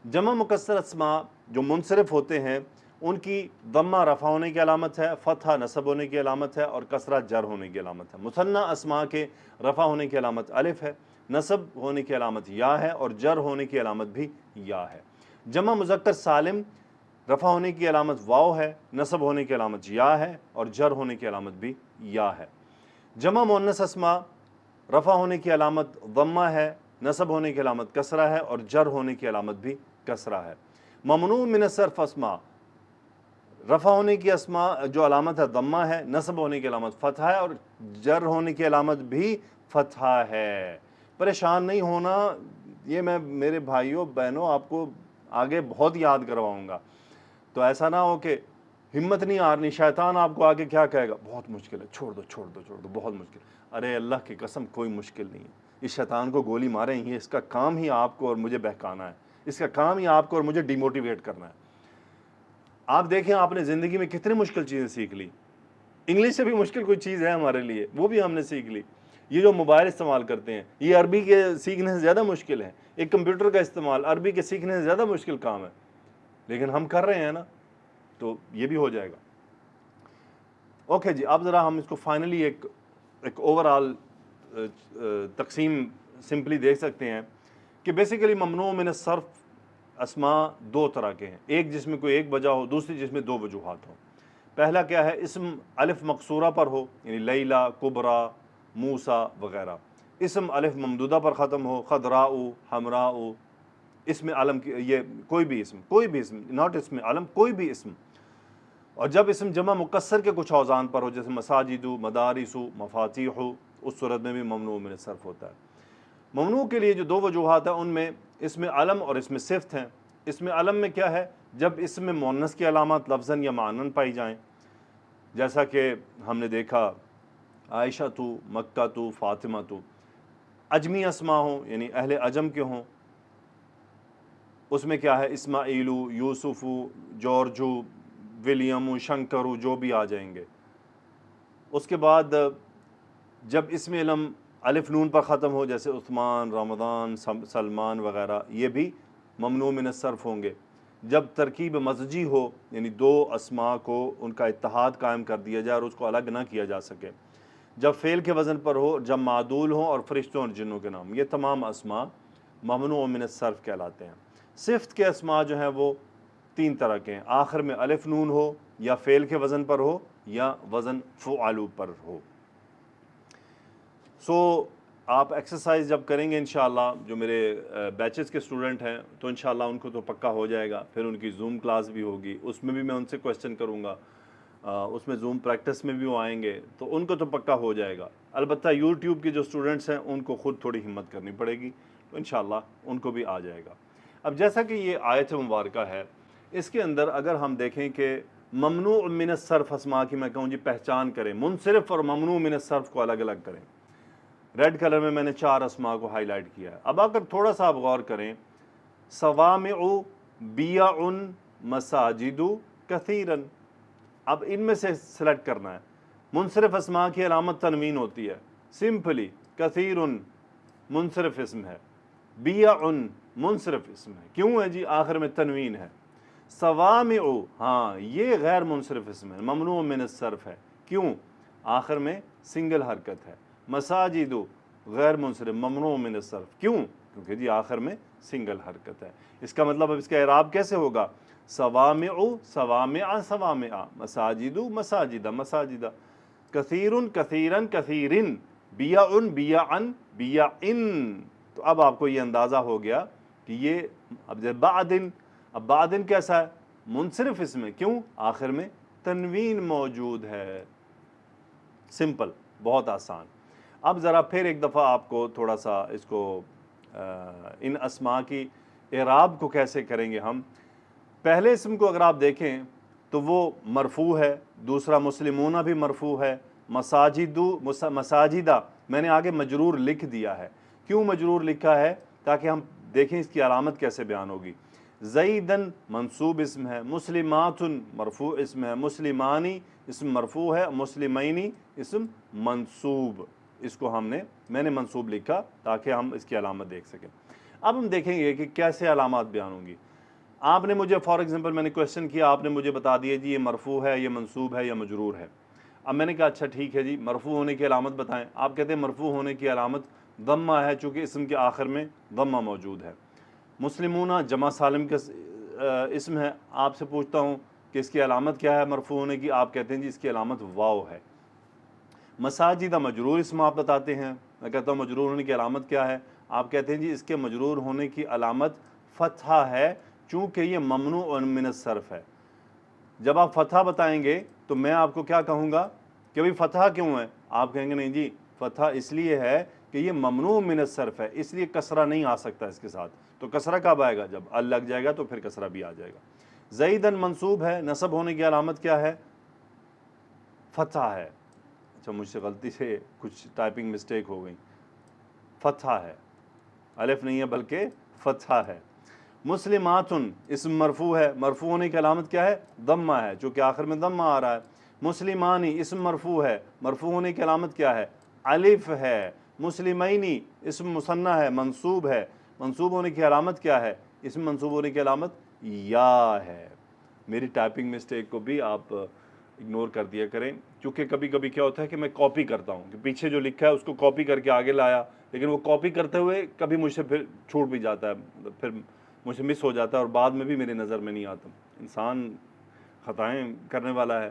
جمع مکسر اسماء جو منصرف ہوتے ہیں ان کی ضمہ رفع ہونے کی علامت ہے, فتح نصب ہونے کی علامت ہے, اور کسرہ جر ہونے کی علامت ہے. مثنی اسماء کے رفع ہونے کی علامت الف ہے, نصب ہونے کی علامت یا ہے, اور جر ہونے کی علامت بھی یا ہے. جمع مذکر سالم رفع ہونے کی علامت واو ہے, نصب ہونے کی علامت یا ہے, اور جر ہونے کی علامت بھی یا ہے. جمع مؤنث اسماء رفع ہونے کی علامت ضمہ ہے, نصب ہونے کی علامت کسرہ ہے, اور جر ہونے کی علامت بھی کسرہ ہے. ممنوع من الصرف اسماء رفع ہونے کی اسماء جو علامت ہے ضمہ ہے, نصب ہونے کی علامت فتح ہے, اور جر ہونے کی علامت بھی فتح ہے. پریشان نہیں ہونا, یہ میں میرے بھائیوں بہنوں آپ کو آگے بہت یاد کرواؤں گا, تو ایسا نہ ہو کہ ہمت نہیں ہارنی. شیطان آپ کو آگے کیا کہے گا, بہت مشکل ہے, چھوڑ دو چھوڑ دو چھوڑ دو, بہت مشکل. ارے اللہ کی قسم کوئی مشکل نہیں ہے. اس شیطان کو گولی ماریں, یہ اس کا کام ہی آپ کو اور مجھے بہکانا ہے, اس کا کام ہی آپ کو اور مجھے ڈیموٹیویٹ کرنا ہے. آپ دیکھیں آپ نے زندگی میں کتنی مشکل چیزیں سیکھ لی. انگلش سے بھی مشکل کوئی چیز ہے ہمارے لیے, وہ بھی ہم نے سیکھ لی. یہ جو موبائل استعمال کرتے ہیں یہ عربی کے سیکھنے سے زیادہ مشکل ہے. ایک کمپیوٹر کا استعمال عربی کے سیکھنے سے زیادہ مشکل کام ہے, لیکن ہم کر رہے ہیں نا, تو یہ بھی ہو جائے گا. اوکے جی, اب ذرا ہم اس کو فائنلی ایک اوور آل تقسیم سمپلی دیکھ سکتے ہیں کہ بیسیکلی ممنوع من الصرف اسماء دو طرح کے ہیں, ایک جس میں کوئی ایک وجہ ہو, دوسری جس میں دو وجوہات ہوں. پہلا کیا ہے, اسم الف مقصورہ پر ہو, یعنی لیلا, کبرا, موسیٰ وغیرہ. اسم الف ممدودہ پر ختم ہو, خضراء, حمراء. اسم علم یہ کوئی بھی اسم ناٹ اسم علم, کوئی بھی اسم. اور جب اسم جمع مکسر کے کچھ اوزان پر ہو, جیسے مساجد, مدارس, مفاتیح, اس صورت میں بھی ممنوع من الصرف ہوتا ہے. ممنوع کے لیے جو دو وجوہات ہیں ان میں اسم علم اور اسم صفت ہیں. اسم علم میں کیا ہے, جب اسم مؤنث کی علامات لفظاً یا معناً پائی جائیں, جیسا کہ ہم نے دیکھا عائشہ تو, مکہ تو, فاطمہ تو. اجمی اسماء ہوں, یعنی اہل عجم کے ہوں, اس میں کیا ہے, اسماعیلو, یوسفو, جورجو, ولیم, شنکرو, جو بھی آ جائیں گے. اس کے بعد جب اسم علم الف نون پر ختم ہو, جیسے عثمان, رمضان, سلمان وغیرہ, یہ بھی ممنوع من الصرف ہوں گے. جب ترکیب مزجی ہو, یعنی دو اسماء کو ان کا اتحاد قائم کر دیا جائے اور اس کو الگ نہ کیا جا سکے. جب فعل کے وزن پر ہو, جب معدول ہوں اور فرشتوں اور جنوں کے نام, یہ تمام اسماء ممنوع من الصرف کہلاتے ہیں. صفت کے اسماء جو ہیں وہ تین طرح کے ہیں, آخر میں الف نون ہو, یا فعل کے وزن پر ہو, یا وزن فعلو پر ہو. سو آپ ایکسرسائز جب کریں گے انشاءاللہ, جو میرے بیچز کے سٹوڈنٹ ہیں, تو انشاءاللہ ان کو تو پکا ہو جائے گا. پھر ان کی زوم کلاس بھی ہوگی, اس میں بھی میں ان سے کویسچن کروں گا, اس میں زوم پریکٹس میں بھی وہ آئیں گے, تو ان کو تو پکا ہو جائے گا. البتہ یوٹیوب کے جو سٹوڈنٹس ہیں ان کو خود تھوڑی ہمت کرنی پڑے گی, تو انشاءاللہ ان کو بھی آ جائے گا. اب جیسا کہ یہ آیت مبارکہ ہے, اس کے اندر اگر ہم دیکھیں کہ ممنوع من الصرف اسماء کی میں کہوں جی پہچان کریں, منصرف اور ممنوع من الصرف کو الگ الگ کریں. ریڈ کلر میں نے 4 اسماء کو ہائی لائٹ کیا ہے. اب اگر تھوڑا سا آپ غور کریں, صوامع, بیع, مساجد, کثیرا, اب ان میں سے سلیکٹ کرنا ہے. منصرف اسما کی علامت تنوین ہوتی ہے سمپلی. کثیرن منصرف اسم ہے, بیعن منصرف اسم ہے, کیوں ہے جی؟ آخر میں تنوین ہے. صوامع, ہاں یہ غیر منصرف اسم ہے, ممنوع من الصرف ہے, کیوں؟ آخر میں سنگل حرکت ہے. مساجد غیر منصرف, ممنوع من الصرف, کیوں؟ کیونکہ جی آخر میں سنگل حرکت ہے. اس کا مطلب اب اس کا اعراب کیسے ہوگا؟ صوامع صوامع صوامع, مساجد مساجد مساجدہ, کثیر کثیرن کثیرن, بیعن بیعن بیعن. تو اب آپ کو یہ اندازہ ہو گیا کہ یہ اب بعدن, اب بعدن کیسا ہے؟ منصرف اسم ہے, کیوں؟ آخر میں تنوین موجود ہے. سمپل, بہت آسان. اب ذرا پھر ایک دفعہ آپ کو تھوڑا سا اس کو ان اسماء کی اعراب کو کیسے کریں گے ہم. پہلے اسم کو اگر آپ دیکھیں تو وہ مرفوع ہے, دوسرا مسلمون بھی مرفوع ہے, مساجدہ میں نے آگے مجرور لکھ دیا ہے. کیوں مجرور لکھا ہے؟ تاکہ ہم دیکھیں اس کی علامت کیسے بیان ہوگی. زیدن منصوب اسم ہے, مسلمات مرفوع اسم ہے, مسلمانی اسم مرفوع ہے, مسلمینی اسم منصوب. اس کو میں نے منصوب لکھا تاکہ ہم اس کی علامت دیکھ سکیں. اب ہم دیکھیں گے کہ کیسے علامات بیان ہوں گی. آپ نے مجھے فار ایگزامپل میں نے کویشچن کیا, آپ نے مجھے بتا دیا جی یہ مرفوع ہے, یہ منصوب ہے یا مجرور ہے. اب میں نے کہا اچھا ٹھیک ہے جی مرفوع ہونے کی علامت بتائیں. آپ کہتے ہیں مرفوع ہونے کی علامت ضمہ ہے, چونکہ اسم کے آخر میں ضمہ موجود ہے. مسلمون جمع سالم کا اسم ہے, آپ سے پوچھتا ہوں کہ اس کی علامت کیا ہے مرفوع ہونے کی؟ آپ کہتے ہیں جی اس کی علامت واو ہے. مساجدہ مجرور اسم آپ بتاتے ہیں, میں کہتا ہوں مجرور ہونے کی علامت کیا ہے؟ آپ کہتے ہیں جی اس کے مجرور ہونے کی علامت فتحہ ہے, چونکہ یہ ممنوع من الصرف ہے. جب آپ فتحہ بتائیں گے تو میں آپ کو کیا کہوں گا کہ بھئی فتحہ کیوں ہے؟ آپ کہیں گے نہیں جی فتحہ اس لیے ہے کہ یہ ممنوع من الصرف ہے, اس لیے کسرہ نہیں آ سکتا اس کے ساتھ. تو کسرہ کب آئے گا؟ جب ال لگ جائے گا تو پھر کسرہ بھی آ جائے گا. زیدن منصوب ہے, نصب ہونے کی علامت کیا ہے؟ فتحہ ہے. اچھا مجھ سے غلطی سے کچھ ٹائپنگ مسٹیک ہو گئی, فتحہ ہے, الف نہیں ہے بلکہ فتحہ ہے. مسلمات اسم مرفوع ہے, مرفوع ہونے کی علامت کیا ہے؟ ضمہ ہے, چونکہ آخر میں ضمہ آ رہا ہے. مسلمانی اسم مرفوع ہے, مرفوع ہونے کی علامت کیا ہے؟ الف ہے. مسلمینی اسم مثنی ہے, منصوب ہے, منصوب ہونے کی علامت کیا ہے؟ اسم منصوب ہونے کی علامت یا ہے. میری ٹائپنگ مسٹیک کو بھی آپ اگنور کر دیا کریں, کیونکہ کبھی کبھی کیا ہوتا ہے کہ میں کاپی کرتا ہوں کہ پیچھے جو لکھا ہے اس کو کاپی کر کے آگے لایا, لیکن وہ کاپی کرتے ہوئے کبھی مجھ سے پھر چھوٹ بھی جاتا ہے, پھر مجھ سے مس ہو جاتا ہے اور بعد میں بھی میری نظر میں نہیں آتا. انسان خطائیں کرنے والا ہے,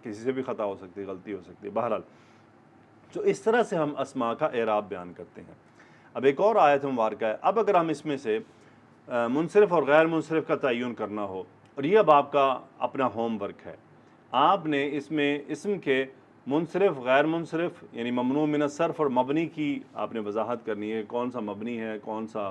کسی سے بھی خطا ہو سکتی ہے, غلطی ہو سکتی ہے. بہرحال تو اس طرح سے ہم اسماء کا اعراب بیان کرتے ہیں. اب ایک اور آیت مبارکہ ہے. اب اگر ہم اس میں سے منصرف اور غیر منصرف کا تعین کرنا ہو, اور یہ اب آپ کا اپنا ہوم ورک ہے, آپ نے اس میں اسم کے منصرف غیر منصرف یعنی ممنوع من الصرف اور مبنی کی آپ نے وضاحت کرنی ہے, کون سا مبنی ہے, کون سا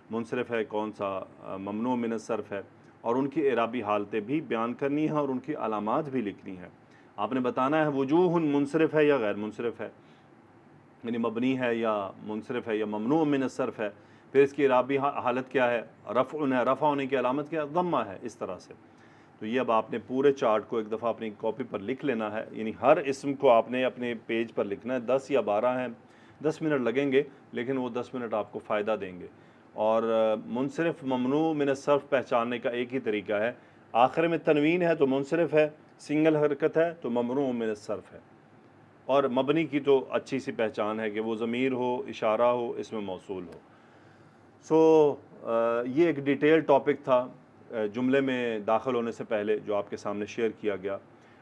منصرف ہے, کون سا ممنوع من الصرف ہے, اور ان کی اعرابی حالتیں بھی بیان کرنی ہیں اور ان کی علامات بھی لکھنی ہیں. آپ نے بتانا ہے وجوہ منصرف ہے یا غیر منصرف ہے, یعنی مبنی ہے یا منصرف ہے یا ممنوع من الصرف ہے. پھر اس کی اعرابی حالت کیا ہے؟ رفع ہے, رفع ہونے کی علامت کیا ہے؟ ضمہ ہے. اس طرح سے تو یہ اب آپ نے پورے چارٹ کو ایک دفعہ اپنی کاپی پر لکھ لینا ہے, یعنی ہر اسم کو آپ نے اپنے پیج پر لکھنا ہے. 10 یا 12 ہیں, 10 منٹ لگیں گے, لیکن وہ 10 منٹ آپ کو فائدہ دیں گے. اور منصرف ممنوع من الصرف پہچاننے کا ایک ہی طریقہ ہے, آخر میں تنوین ہے تو منصرف ہے, سنگل حرکت ہے تو ممنوع من الصرف ہے. اور مبنی کی تو اچھی سی پہچان ہے کہ وہ ضمیر ہو, اشارہ ہو, اس میں موصول ہو. سو یہ ایک ڈیٹیل ٹاپک تھا جملے میں داخل ہونے سے پہلے جو آپ کے سامنے شیئر کیا گیا.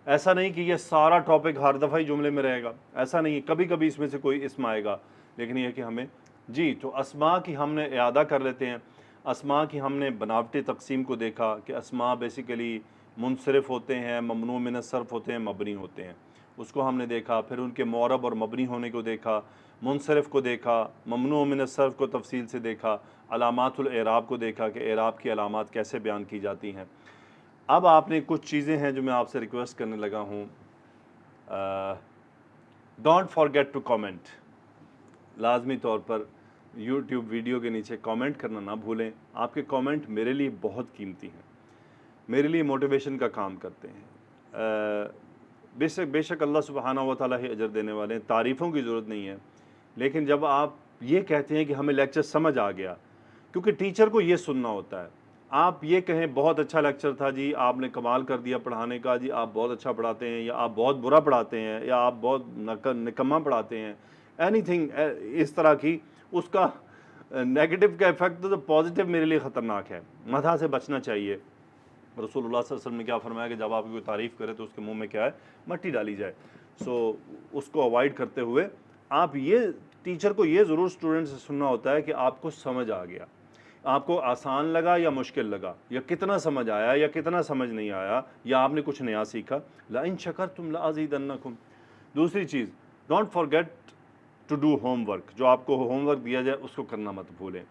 ایسا نہیں کہ یہ سارا ٹاپک ہر دفعہ ہی جملے میں رہے گا, ایسا نہیں, کبھی کبھی اس میں سے کوئی اسم آئے گا, لیکن یہ کہ ہمیں جی تو اسماء کی ہم نے اعادہ کر لیتے ہیں. اسماء کی ہم نے بناوٹی تقسیم کو دیکھا کہ اسماء بیسیکلی منصرف ہوتے ہیں, ممنوع من الصرف ہوتے ہیں, مبنی ہوتے ہیں, اس کو ہم نے دیکھا. پھر ان کے معرب اور مبنی ہونے کو دیکھا, منصرف کو دیکھا, ممنوع من الصرف کو تفصیل سے دیکھا, علامات الاعراب کو دیکھا کہ اعراب کی علامات کیسے بیان کی جاتی ہیں. اب آپ نے کچھ چیزیں ہیں جو میں آپ سے ریکویسٹ کرنے لگا ہوں. ڈونٹ فارگیٹ ٹو کامنٹ, لازمی طور پر یوٹیوب ویڈیو کے نیچے کامنٹ کرنا نہ بھولیں. آپ کے کامنٹ میرے لیے بہت قیمتی ہیں, میرے لیے موٹیویشن کا کام کرتے ہیں. بے شک اللہ سبحانہ و تعالیٰ ہی اجر دینے والے ہیں، تعریفوں کی ضرورت نہیں ہے، لیکن جب آپ یہ کہتے ہیں کہ ہمیں لیکچر سمجھ آ گیا، کیونکہ ٹیچر کو یہ سننا ہوتا ہے، آپ یہ کہیں بہت اچھا لیکچر تھا جی، آپ نے کمال کر دیا پڑھانے کا جی، آپ بہت اچھا پڑھاتے ہیں، یا آپ بہت برا پڑھاتے ہیں، یا آپ بہت نکما پڑھاتے ہیں، اینی تھنگ اس طرح کی، اس کا نیگیٹو کا ایفیکٹ تو پازیٹیو میرے لیے خطرناک ہے، مدح سے بچنا چاہیے۔ رسول اللہ صلی اللہ علیہ وسلم نے کیا فرمایا کہ جب آپ کی کوئی تعریف کرے تو اس کے منہ میں کیا ہے، مٹی ڈالی جائے۔ سو اس کو اوائڈ کرتے ہوئے آپ یہ ٹیچر کو یہ ضرور اسٹوڈنٹ سے سننا ہوتا ہے کہ آپ کو سمجھ آ گیا، آپ کو آسان لگا یا مشکل لگا، یا کتنا سمجھ آیا یا کتنا سمجھ نہیں آیا، یا آپ نے کچھ نیا سیکھا۔ لَإِن شَكَرْتُمْ لَأَزِيدَنَّكُمْ۔ دوسری چیز، don't forget to do homework, جو آپ کو ہوم ورک دیا جائے اس کو کرنا مت بھولیں۔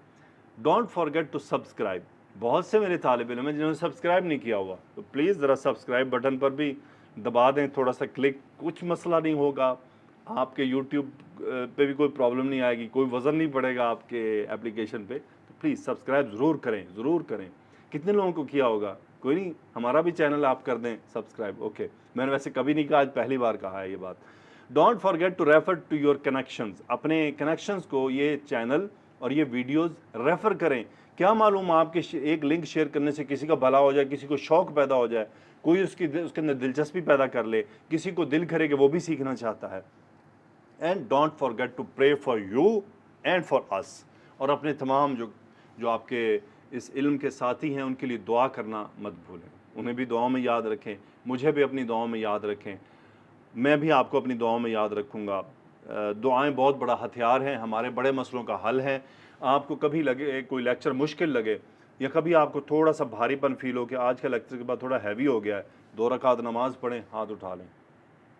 ڈونٹ فارگیٹ ٹو سبسکرائب، بہت سے میرے طالب علم ہیں جنہوں نے سبسکرائب نہیں کیا ہوا، تو پلیز ذرا سبسکرائب بٹن پر بھی دبا دیں، تھوڑا سا کلک، کچھ مسئلہ نہیں ہوگا، آپ کے یوٹیوب پہ بھی کوئی پرابلم نہیں آئے گی، کوئی وزن نہیں پڑے گا آپ کے اپلیکیشن پہ، تو پلیز سبسکرائب ضرور کریں، ضرور کریں۔ کتنے لوگوں کو کیا ہوگا؟ کوئی نہیں، ہمارا بھی چینل آپ کر دیں سبسکرائب، اوکے۔ میں نے ویسے کبھی نہیں کہا، آج پہلی بار کہا ہے یہ بات۔ Don't forget to refer to your connections, اپنے کنیکشنز کو یہ چینل اور یہ ویڈیوز ریفر کریں۔ کیا معلوم آپ کے ایک لنک شیئر کرنے سے کسی کا بھلا ہو جائے، کسی کو شوق پیدا ہو جائے، کوئی اس کے اندر دلچسپی پیدا کر لے، کسی کو دل کرے کہ وہ بھی سیکھنا چاہتا ہے۔ And don't forget to pray for you and for us, اور اپنے تمام جو آپ کے اس علم کے ساتھی ہیں ان کے لیے دعا کرنا مت بھولیں، انہیں بھی دعاؤں میں یاد رکھیں، مجھے بھی اپنی دعاؤں میں یاد رکھیں، میں بھی آپ کو اپنی دعاؤں میں یاد رکھوں گا۔ دعائیں بہت بڑا ہتھیار ہیں، ہمارے بڑے مسئلوں کا حل ہے۔ آپ کو کبھی لگے کوئی لیکچر مشکل لگے، یا کبھی آپ کو تھوڑا سا بھاری پن فیل ہو کہ آج کا لیکچر کے بعد تھوڑا ہیوی ہو گیا ہے، 2 رکعت نماز پڑھیں، ہاتھ اٹھا لیں،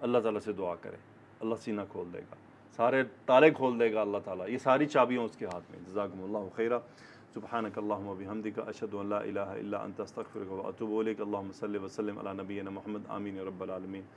اللہ تعالیٰ سے دعا کریں، اللہ سینہ کھول دے گا، سارے تالے کھول دے گا اللہ تعالیٰ، یہ ساری چابیاں اس کے ہاتھ میں۔ جزاکم اللہ خیرا، سبحانک اللہم و بحمدک، اشہد ان لا الہ الا انت، استغفرک و اتوب الیک۔ اللہم صلی وسلم علی نبینا محمد، آمین یا رب العالمین۔